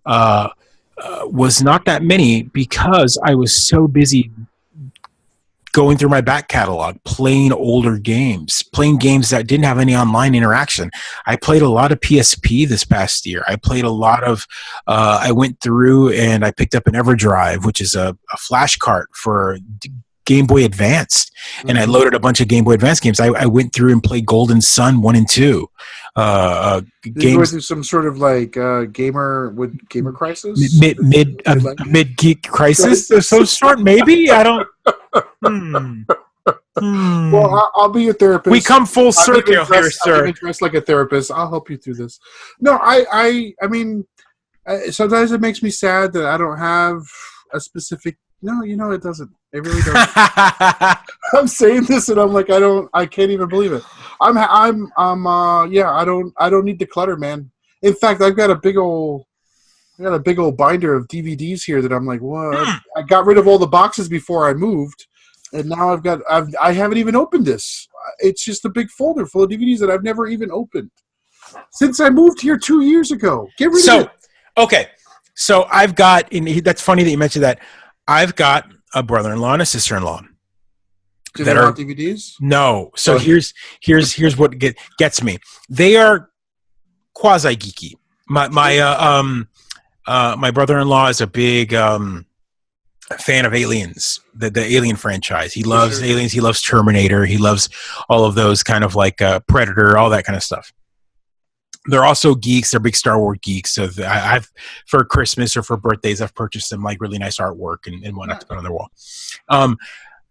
was not that many, because I was so busy going through my back catalog, playing older games, playing games that didn't have any online interaction. I played a lot of PSP this past year. I played a lot of, I went through and I picked up an EverDrive, which is a flash cart for Game Boy Advanced, and I loaded a bunch of Game Boy Advance games. I went through and played Golden Sun 1 and 2. Did you go through some sort of like gamer crisis? Mid-Geek crisis of some sort, maybe? I don't... Well, I'll be a therapist. We come full circle here, sir. I'm dressed like a therapist. I'll help you through this. No, I mean, sometimes it makes me sad that I don't have a specific... No, it doesn't. It really doesn't. I'm saying this, and I'm like, I can't even believe it. I don't need the clutter, man. In fact, I've got a big old I got a big old binder of DVDs here that I'm like, what? I got rid of all the boxes before I moved, and now I haven't even opened this. It's just a big folder full of DVDs that I've never even opened since I moved here 2 years ago. Get rid of it. Okay. So I've got, that's funny that you mentioned that. I've got a brother-in-law and a sister-in-law. Do they want DVDs? No. So here's what gets me. They are quasi geeky. My brother-in-law is a big fan of Aliens, the Alien franchise. He loves Aliens. He loves Terminator. He loves all of those kind of like Predator, all that kind of stuff. They're also geeks. They're big Star Wars geeks. So I've, for Christmas or for birthdays, I've purchased them like really nice artwork and whatnot to put on their wall.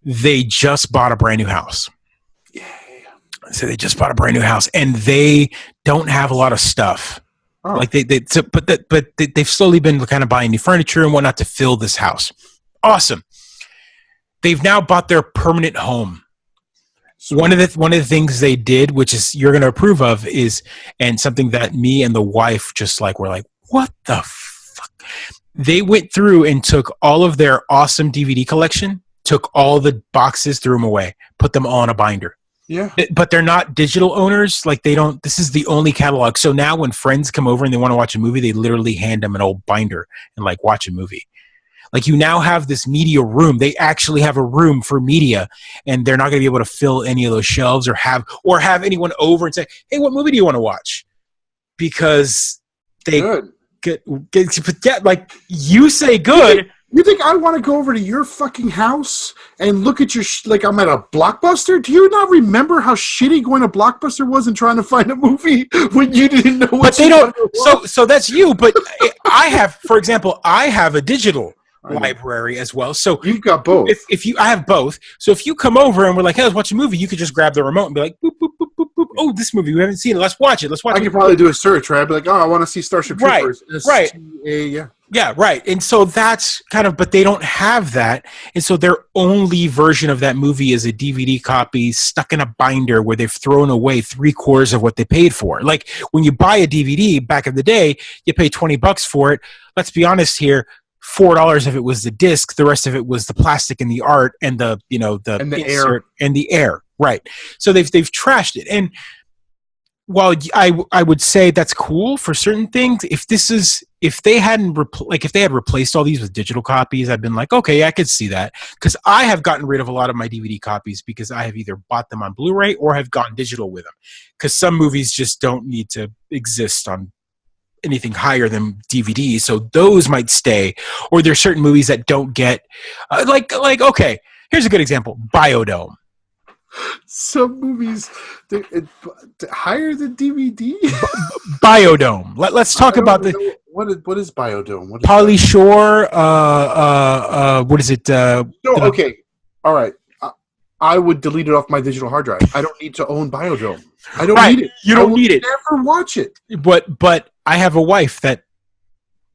They just bought a brand new house. Yeah. So they just bought a brand new house, and they don't have a lot of stuff. Oh. Like but they've slowly been kind of buying new furniture and whatnot to fill this house. Awesome. They've now bought their permanent home. One of the things they did, which is you're going to approve of, is, and something that me and the wife just like were like, what the fuck? They went through and took all of their awesome DVD collection, took all the boxes, threw them away, put them all in a binder. Yeah. But they're not digital owners. Like they don't, this is the only catalog. So now when friends come over and they want to watch a movie, they literally hand them an old binder and like watch a movie. Like you now have this media room. They actually have a room for media, and they're not going to be able to fill any of those shelves or have anyone over and say, hey, what movie do you want to watch? Because they get like you say good. You think I want to go over to your fucking house and look at your like I'm at a Blockbuster? Do you not remember how shitty going to Blockbuster was and trying to find a movie when you didn't know what? But they don't. So that's you. But I have, for example, I have a digital library as well. So you've got both. I have both. So if you come over and we're like, hey, let's watch a movie, you could just grab the remote and be like, boop, boop, boop, boop, boop. Oh, this movie we haven't seen it. Let's watch it. I could probably do a search, right? I'd be like, oh, I want to see Starship Troopers. Right. Yeah. Yeah, right. And so that's kind of, but they don't have that. And so their only version of that movie is a DVD copy stuck in a binder where they've thrown away 3/4 of what they paid for. Like when you buy a DVD back in the day, you pay $20 for it. Let's be honest here. $4 if it was the disc, the rest of it was the plastic and the art and the air and the air. Right. So they've trashed it. And while I would say that's cool for certain things, if they had replaced all these with digital copies, I'd been like, okay, I could see that, because I have gotten rid of a lot of my DVD copies because I have either bought them on Blu-ray or have gone digital with them, because some movies just don't need to exist on anything higher than DVD, so those might stay. Or there's certain movies that don't get like okay, here's a good example: Biodome. Some movies higher than DVD. Biodome. Let's talk about what is Biodome? What is Pauly Shore? What is it? Okay, all right. I would delete it off my digital hard drive. I don't need to own Biodome. I don't need it. You don't need it. Never watch it. But I have a wife that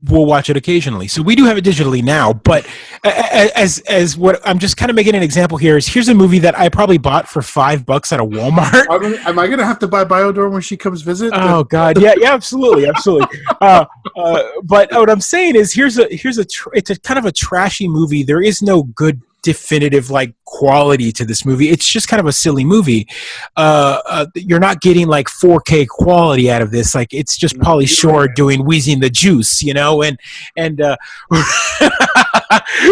will watch it occasionally, so we do have it digitally now. But as what I'm just kind of making an example here is, here's a movie that I probably bought for $5 at a Walmart. Am I going to have to buy Biodome when she comes visit? Oh God, yeah, absolutely. But what I'm saying is, it's a kind of a trashy movie. There is no good definitive like quality to this movie. It's just kind of a silly movie. You're not getting like 4K quality out of this. Like it's just Pauly Shore doing Wheezing the Juice, and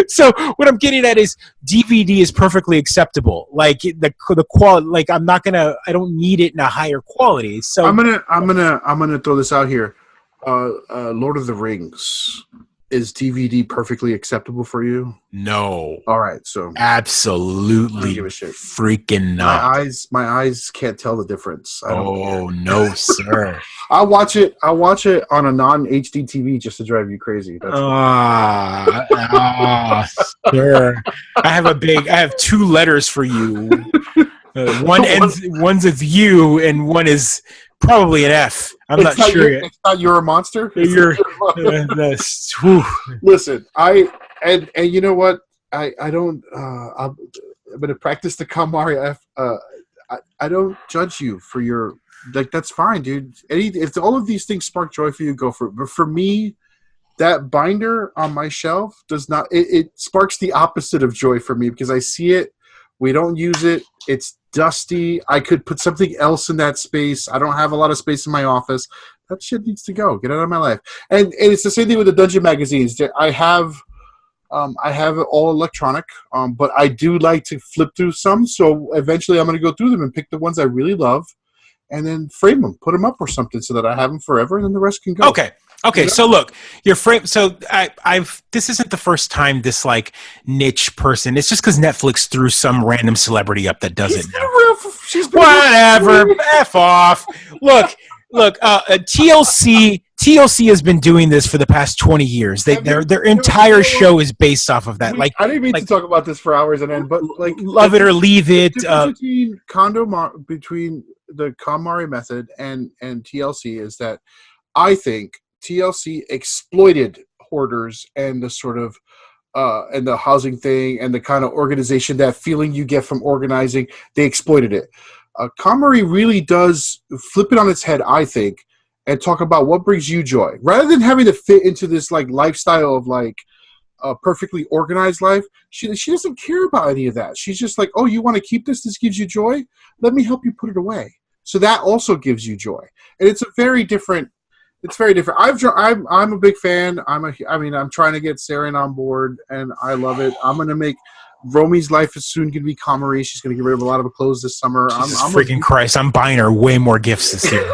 so what I'm getting at is DVD is perfectly acceptable. Like the quality, like I don't need it in a higher quality. So I'm gonna throw this out here. Lord of the Rings. Is DVD perfectly acceptable for you? No. All right, so absolutely, I don't give a shit. Freaking not. My eyes can't tell the difference. Oh no, sir. I'll watch it on a non-HD TV just to drive you crazy. Sir. I have 2 letters for you. One's a U and one is probably an F. I'm not sure yet. It's not You're a Monster? Listen, and you know what? I don't I'm going to practice the KonMari F. I don't judge you for your, like, that's fine, dude. If all of these things spark joy for you, go for it. But for me, that binder on my shelf does not. It sparks the opposite of joy for me because I see it. We don't use it. It's dusty. I could put something else in that space. I don't have a lot of space in my office. That shit needs to go. Get it out of my life. And it's the same thing with the dungeon magazines. I have it all electronic, but I do like to flip through some. So eventually I'm going to go through them and pick the ones I really love and then frame them, put them up or something so that I have them forever and then the rest can go. Okay. So look, your frame. So I've. This isn't the first time this like niche person. It's just because Netflix threw some random celebrity up that does it now. Whatever. F off. Look. TLC has been doing this for the past 20 years. Their entire show is based off of that. Like I didn't mean to talk about this for hours and end, but like love it or leave it. Between the KonMari method and TLC is that I think TLC exploited hoarders and the sort of and the housing thing and the kind of organization, that feeling you get from organizing. They exploited it. KonMari really does flip it on its head, I think, and talk about what brings you joy, rather than having to fit into this like lifestyle of like a perfectly organized life. She doesn't care about any of that. She's just like, oh, you want to keep this? This gives you joy. Let me help you put it away. So that also gives you joy, and it's very different. It's very different. I'm a big fan. I'm trying to get Sarah on board, and I love it. I'm gonna make Romy's life is soon going to be KonMari. She's going to get rid of a lot of her clothes this summer. I'm freaking Christ! I'm buying her way more gifts this year.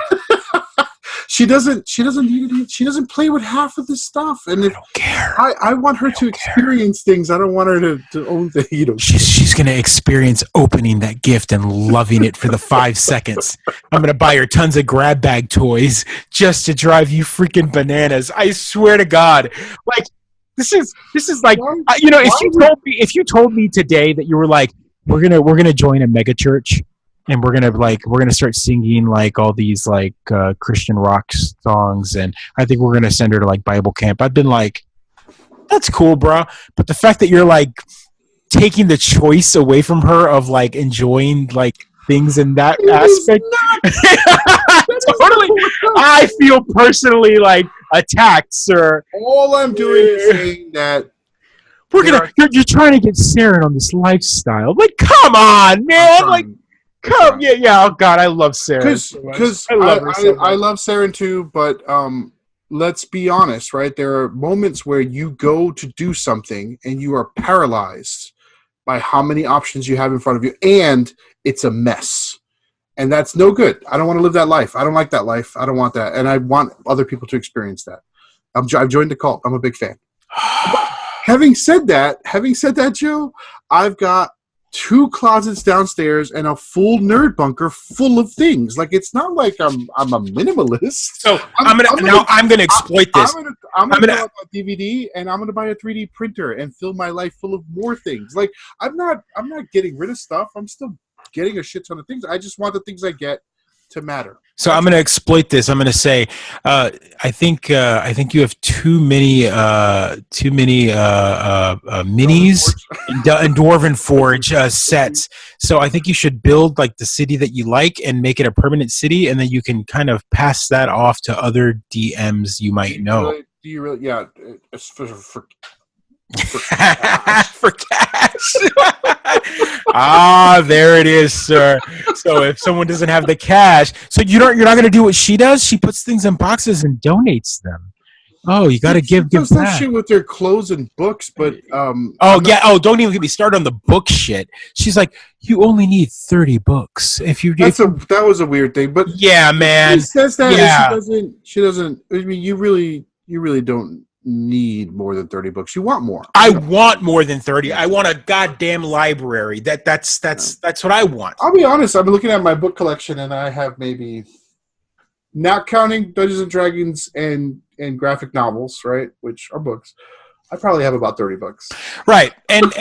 She doesn't need it. She doesn't play with half of this stuff, and I don't care. I want her to experience things. I don't want her to own things. She's going to experience opening that gift and loving it for the 5 seconds. I'm going to buy her tons of grab bag toys just to drive you freaking bananas. I swear to God, like. This is like, if you told me today that you were like, we're gonna join a mega church and we're gonna start singing like all these like Christian rock songs, and I think we're gonna send her to like Bible camp, I've been like, that's cool, bro. But the fact that you're like taking the choice away from her of like enjoying like things in that aspect, totally, I feel personally like attacked, sir. All I'm doing is saying that you're trying to get Saren on this lifestyle. Like, come on, man! Like, yeah. Oh God, I love Saren. Because I love Saren too, but let's be honest, right? There are moments where you go to do something and you are paralyzed by how many options you have in front of you, and it's a mess. And that's no good. I don't want to live that life. I don't like that life. I don't want that. And I want other people to experience that. I've joined the cult. I'm a big fan. Having said that, Joe, I've got 2 closets downstairs and a full nerd bunker full of things. Like, it's not like I'm a minimalist. So I'm gonna exploit this. I'm gonna buy a DVD and I'm gonna buy a 3D printer and fill my life full of more things. Like, I'm not getting rid of stuff. I'm still getting a shit ton of things. I just want the things I get to matter. So I'm going to exploit this. I'm going to say, I think you have too many minis and Dwarven Forge sets. So I think you should build like the city that you like and make it a permanent city, and then you can kind of pass that off to other DMs you might know. Do you really? Yeah. It's for for cash. There it is, sir. So if someone doesn't have the cash, so you're not going to do what she does. She puts things in boxes and donates them. Oh, you got to give that shit with their clothes and books, but don't even get me started on the book shit. She's like, you only need 30 books. That was a weird thing, but yeah, man. She says that. Yeah. She doesn't. I mean, you really don't need more than 30 books. You want more. I want more than 30. I want a goddamn library. That's what I want. I'll be honest, I've been looking at my book collection and I have maybe, not counting Dungeons and Dragons and graphic novels, right, which are books, I probably have about 30 books. Right. And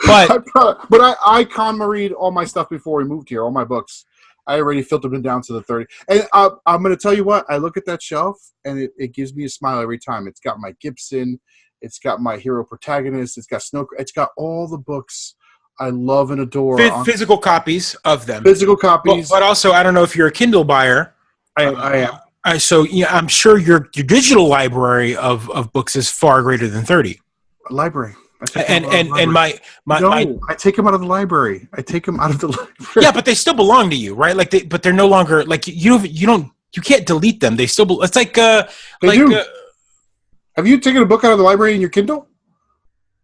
but I KonMari'd all my stuff before we moved here, all my books. I already filtered them down to the 30. And I'm going to tell you what, I look at that shelf and it gives me a smile every time. It's got my Gibson. It's got my hero protagonist. It's got Snow. It's got all the books I love and adore. Physical copies of them. Physical copies. But also, I don't know if you're a Kindle buyer. I am. So yeah, I'm sure your digital library of books is far greater than 30. A library. I take them And out of the and and library. my No, I take them out of the library. I take them out of the library. yeah, but they still belong to you, right? Like but they're no longer like you can't delete them. They still it's like They do. Have you taken a book out of the library in your Kindle?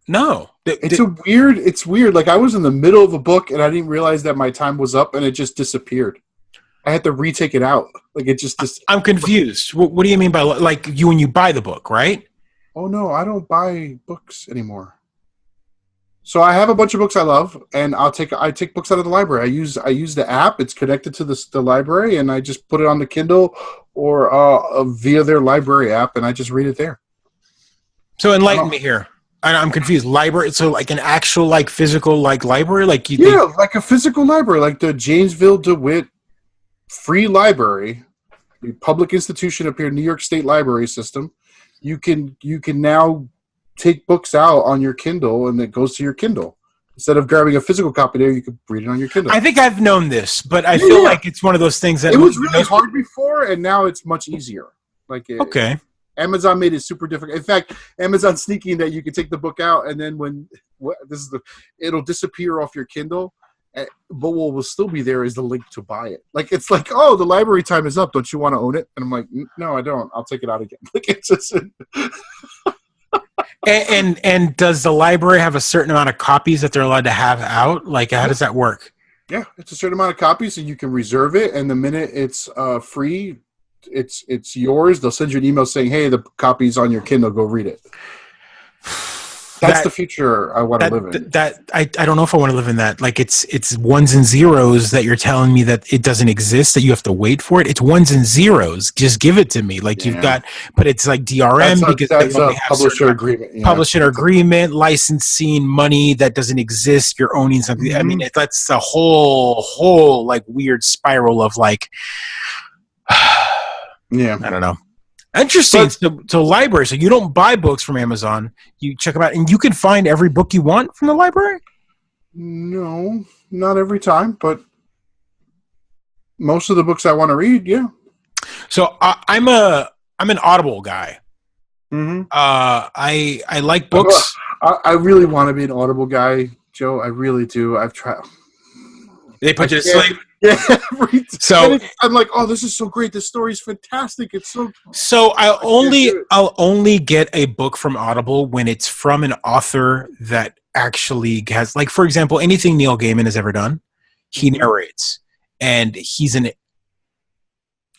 no. It's weird. Like I was in the middle of a book and I didn't realize that my time was up and it just disappeared. I had to retake it out. Like it just I'm confused. What do you mean by like you when you buy the book, right? Oh no, I don't buy books anymore. So I have a bunch of books I love, and I take books out of the library. I use the app. It's connected to the library, and I just put it on the Kindle or via their library app, and I just read it there. So enlighten me here. I'm confused. Library, so like an actual like physical like library, like like a physical library, like the Janesville DeWitt Free Library, the public institution up here, New York State Library System. You can now take books out on your Kindle, and it goes to your Kindle. Instead of grabbing a physical copy there, you could read it on your Kindle. I think I've known this, but I feel like it's one of those things that it was really hard before, and now it's much easier. Okay. Amazon made it super difficult. In fact, Amazon's sneaking that you can take the book out, and then it'll disappear off your Kindle. But what will still be there is the link to buy it. Like it's like, oh, the library time is up. Don't you want to own it? And I'm like, no, I don't. I'll take it out again. Like it's just. And does the library have a certain amount of copies that they're allowed to have out? Like, how does that work? Yeah, it's a certain amount of copies, and you can reserve it. And the minute it's free, it's yours. They'll send you an email saying, "Hey, the copy's on your Kindle. Go read it." That's the future I want to live in. I don't know if I want to live in that. Like it's ones and zeros that you're telling me that it doesn't exist, that you have to wait for it. It's ones and zeros. Just give it to me. Like you've got, but it's like DRM because that's a publisher agreement. Yeah. Publisher agreement, licensing, money that doesn't exist. You're owning something. Mm-hmm. I mean, that's a whole like weird spiral of like, yeah, I don't know. Interesting. So library. So you don't buy books from Amazon. You check them out, and you can find every book you want from the library? No, not every time, but most of the books I want to read, yeah. So I'm an Audible guy. Mm-hmm. I like books. I really want to be an Audible guy, Joe. I really do. I've tried. They put you to sleep. Yeah. So I'm like, oh, this is so great. This story's fantastic. It's so I'll only get a book from Audible when it's from an author that actually has, like, for example, anything Neil Gaiman has ever done, he narrates, and he's an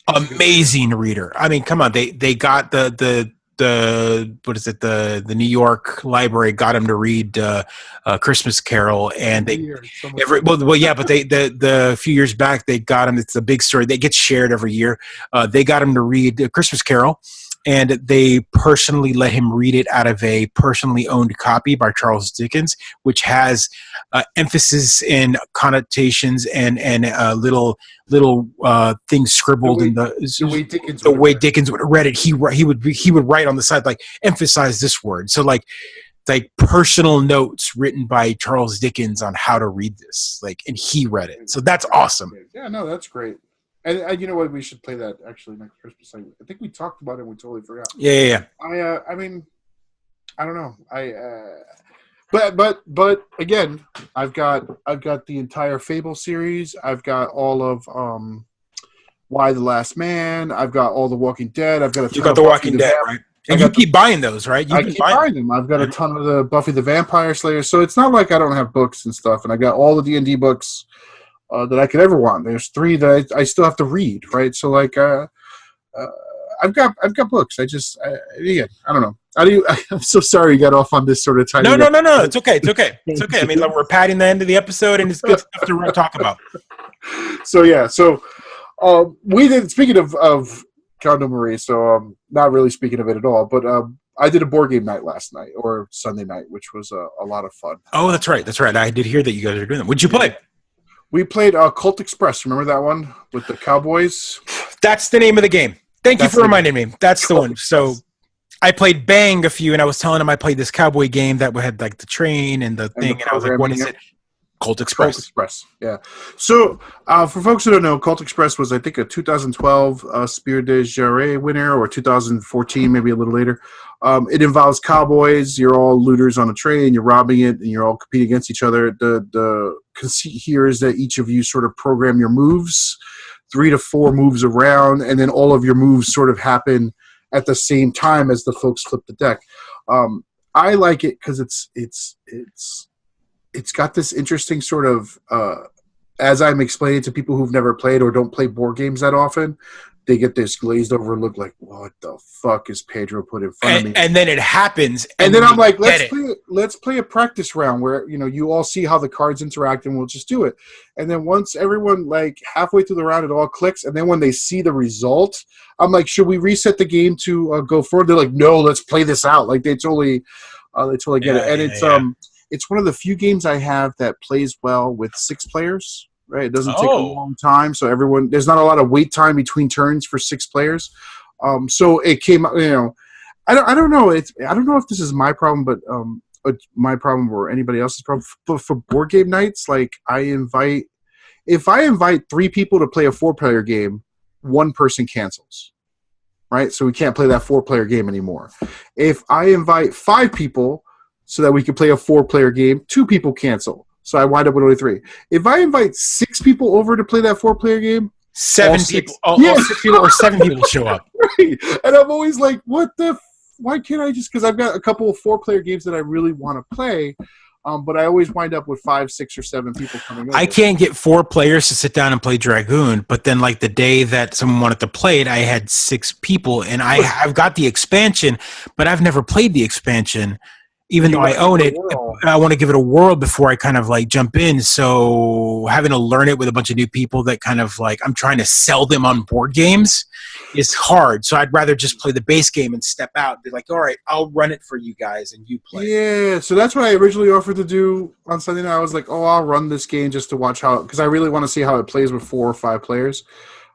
amazing reader. I mean, come on, they got the what is it, the New York Library got him to read Christmas Carol, and they the few years back they got him. It's a big story. They get shared every year. They got him to read Christmas Carol, and they personally let him read it out of a personally owned copy by Charles Dickens, which has emphasis and connotations and little things scribbled in the way Dickens would have read it. He would write on the side, like, emphasize this word. So like personal notes written by Charles Dickens on how to read this, like, and he read it. So that's awesome. Yeah, no, that's great. And you know what? We should play that actually next Christmas. I think we talked about it and we totally forgot. Yeah. I mean, I don't know. But again, I've got the entire Fable series. I've got all of Why the Last Man. I've got all the Walking Dead. I've got a ton. You got the Walking Dead, right? And you keep buying those, right? I keep buying them. I've got a ton of the Buffy the Vampire Slayer. So it's not like I don't have books and stuff. And I got all the D&D books that I could ever want. There's 3 that I still have to read, right? So like, I've got books. I don't know. I'm so sorry you got off on this sort of time. No. It's okay. I mean, we're patting the end of the episode, and it's good stuff to talk about. So yeah. So we did. Speaking of Condo Marie, so not really speaking of it at all, but I did a board game night last night or Sunday night, which was a lot of fun. Oh, that's right. I did hear that you guys are doing that. What'd you play? We played Cult Express. Remember that one with the cowboys? That's the name of the game. Thank you for reminding me. That's the one. So I played Bang a few, and I was telling him I played this cowboy game that had like the train and the thing, and I was like, what is it? Colt Colt Express. Express, yeah. So, for folks who don't know, Colt Express was, I think, a 2012 Spiel des Jahres winner, or 2014, maybe a little later. It involves cowboys. You're all looters on a train. You're robbing it, and you're all competing against each other. The conceit here is that each of you sort of program your moves, 3 to 4 moves around, and then all of your moves sort of happen at the same time as the folks flip the deck. I like it because it's got this interesting sort of, as I'm explaining to people who've never played or don't play board games that often, they get this glazed over look like, what the fuck is Pedro put in front of me? And then it happens. And then I'm like, let's play a practice round where, you all see how the cards interact and we'll just do it. And then once everyone, like, halfway through the round, it all clicks. And then when they see the result, I'm like, should we reset the game to go forward? They're like, no, let's play this out. Like, they totally get it. And it's one of the few games I have that plays well with 6 players. Right, it doesn't take a long time, so there's not a lot of wait time between turns for 6 players. So it came, I don't know. I don't know if this is my problem, but my problem or anybody else's problem. But for board game nights, like if I invite 3 people to play a 4-player game, 1 person cancels. Right, so we can't play that 4-player game anymore. If I invite 5 people so that we can play a 4-player game, 2 people cancel. So I wind up with only 3. If I invite 6 people over to play that 4-player game, 7 people, all 6 people or 7 people show up. Right. And I'm always like, why can't I just, because I've got a couple of 4-player games that I really want to play, but I always wind up with 5, 6, or 7 people coming over. I can't get 4 players to sit down and play Dragoon, but then like the day that someone wanted to play it, I had 6 people, and I've got the expansion, but I've never played the expansion. Even though I own it, I want to give it a whirl before I kind of like jump in. So having to learn it with a bunch of new people that kind of like I'm trying to sell them on board games is hard. So I'd rather just play the base game and step out and be like, all right, I'll run it for you guys and you play. Yeah, so that's what I originally offered to do on Sunday night. I was like, I'll run this game just to watch how, because I really want to see how it plays with 4 or 5 players.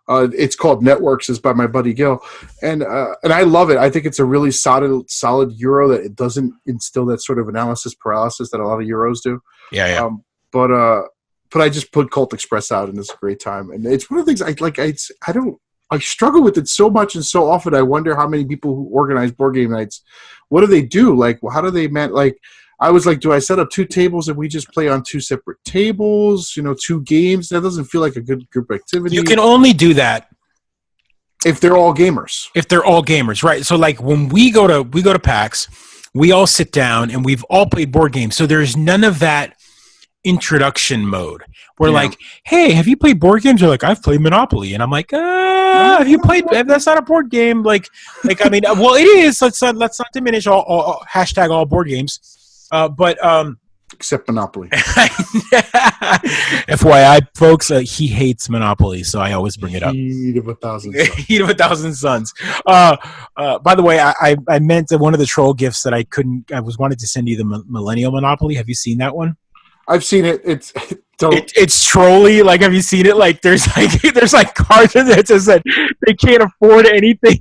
It's called Networks. It's by my buddy Gil, and I love it. I think it's a really solid Euro that it doesn't instill that sort of analysis paralysis that a lot of Euros do. Yeah. But I just put Colt Express out, and it's a great time. And it's one of the things I like. I struggle with it so much and so often. I wonder how many people who organize board game nights, what do they do? Like, how do they like? I was like, do I set up 2 tables and we just play on 2 separate tables? 2 games? That doesn't feel like a good group activity. You can only do that if they're all gamers. If they're all gamers, right? So like when we go to PAX, we all sit down and we've all played board games. So there's none of that introduction mode. We're like, hey, have you played board games? They're like, I've played Monopoly, and I'm like, have you played? That's not a board game. Like I mean, well, it is. Let's not diminish all hashtag all board games. But except Monopoly. FYI, folks, he hates Monopoly, so I always bring it up. Heat of 1,000 suns. Heat of 1,000 suns. By the way, I meant that one of the troll gifts that I was wanted to send you the Millennial Monopoly. Have you seen that one? I've seen it. It's trolly. Like, have you seen it? Like, there's like cards in there that says that they can't afford anything.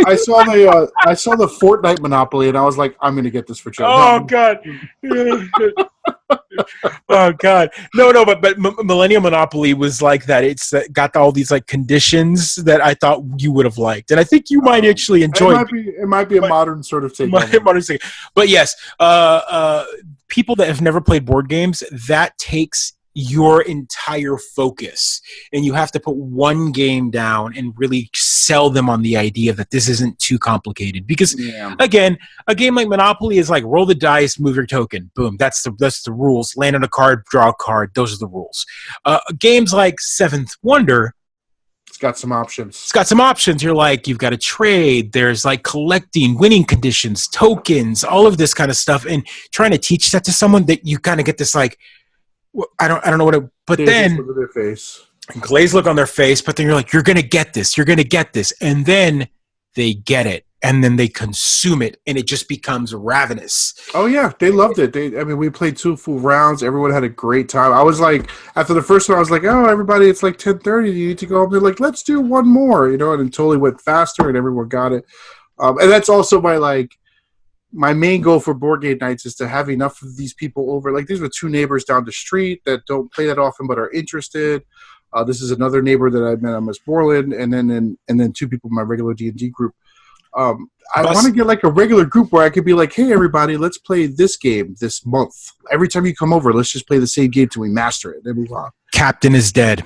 I saw the Fortnite Monopoly, and I was like, I'm going to get this for Joe. Oh God. Oh God. No. But Millennium Monopoly was like that. It's got all these like conditions that I thought you would have liked, and I think you might actually enjoy. It might be a modern sort of take. But yes, people that have never played board games, that takes your entire focus, and you have to put one game down and really sell them on the idea that this isn't too complicated. Because again, a game like Monopoly is like roll the dice, move your token, boom. That's the rules. Land on a card, draw a card. Those are the rules. Games like Seventh Wonder, it's got some options. You're like, you've got to trade. There's like collecting, winning conditions, tokens, all of this kind of stuff, and trying to teach that to someone that you kind of get this like, I don't know what it, but then look at their face. Glazed look on their face, but then you're like, you're going to get this, and then they get it, and then they consume it, and it just becomes ravenous. Oh yeah, they loved it. We played 2 full rounds. Everyone had a great time. I was like, after the first one, I was like, oh, everybody, it's like 10:30. You need to go home. They're like, let's do one more, and it totally went faster, and everyone got it. And that's also my like. my main goal for board game nights is to have enough of these people over. Like, these were 2 neighbors down the street that don't play that often but are interested. This is another neighbor that I met on Miss Borland, and then 2 people in my regular D&D group. I want to get like a regular group where I could be like, hey, everybody, let's play this game this month. Every time you come over, let's just play the same game till we master it. Then move on. Captain is dead.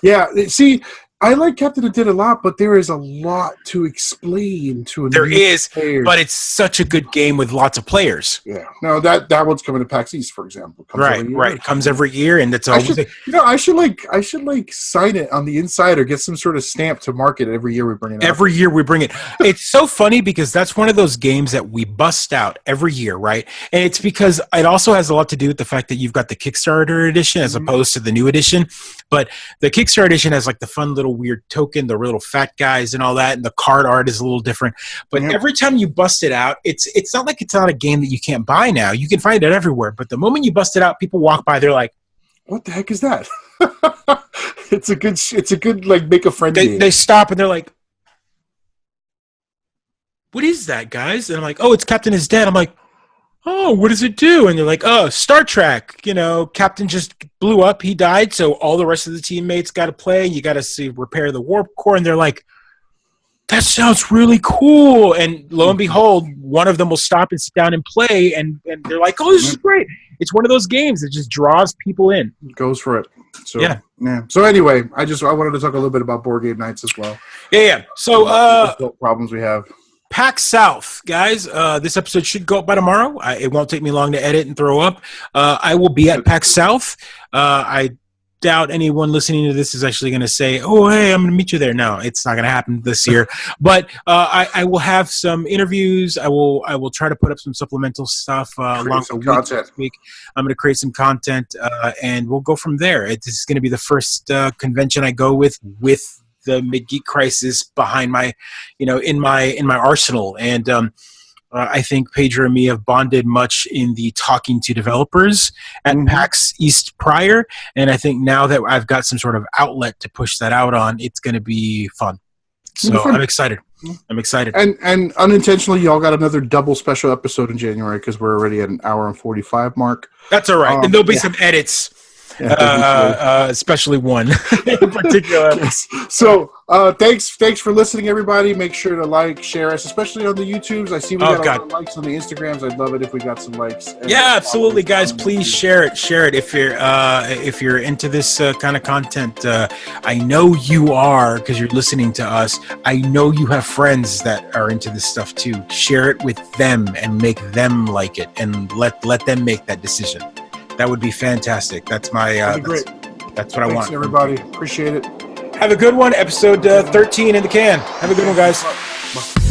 Yeah, see, I like Captain It Did a lot, but there is a lot to explain to a There new is, player. but it's such a good game with lots of players. Yeah, no, that one's coming to PAX East, for example. Right. It comes every year, and it's always. I should like sign it on the inside or get some sort of stamp to market it every year we bring it. Every year we bring it. It's so funny because that's one of those games that we bust out every year, right? And it's because it also has a lot to do with the fact that you've got the Kickstarter edition as opposed to the new edition. But the Kickstarter edition has like the fun little weird token, the little fat guys and all that, and the card art is a little different. But every time you bust it out, it's not like it's not a game that you can't buy now. You can find it everywhere. But the moment you bust it out, people walk by, they're like, "What the heck is that?" It's a good like make a friend game. They stop and they're like, "What is that, guys?" And I'm like, "Oh, it's Captain is Dead." I'm like, "Oh, what does it do?" And they're like, "Oh, Star Trek. You know, Captain just blew up. He died. So all the rest of the teammates got to play. You got to repair the warp core." And they're like, "That sounds really cool." And lo and behold, one of them will stop and sit down and play. And they're like, "Oh, this is great." It's one of those games that just draws people in. Goes for it. So, yeah. So anyway, I wanted to talk a little bit about board game nights as well. Yeah. So problems we have. PAX South, guys. This episode should go up by tomorrow. It won't take me long to edit and throw up. I will be at PAX South. I doubt anyone listening to this is actually going to say, "Oh, hey, I'm going to meet you there." No, it's not going to happen this year. But I will have some interviews. I will try to put up some supplemental stuff along the week this week. I'm going to create some content, and we'll go from there. This is going to be the first convention I go with the Mid-Geek crisis behind my, in my arsenal. And I think Pedro and me have bonded much in the talking to developers at PAX East prior. And I think now that I've got some sort of outlet to push that out on, it's going to be fun. So I'm excited. And unintentionally, y'all got another double special episode in January because we're already at an hour and 45 mark. That's all right. And there'll be some edits. Especially one in particular. So thanks for listening, everybody. Make sure to like, share us, especially on the YouTubes. I see we got a lot of likes on the Instagrams. I'd love it if we got some likes. Yeah, absolutely, guys. Please share it if you're into this kind of content. I know you are because you're listening to us. I know you have friends that are into this stuff too. Share it with them and make them like it, and let them make that decision. That would be fantastic. That's my. Great. That's what I want. Thanks, everybody. Appreciate it. Have a good one. Episode 13 in the can. Have a good one, guys. Bye.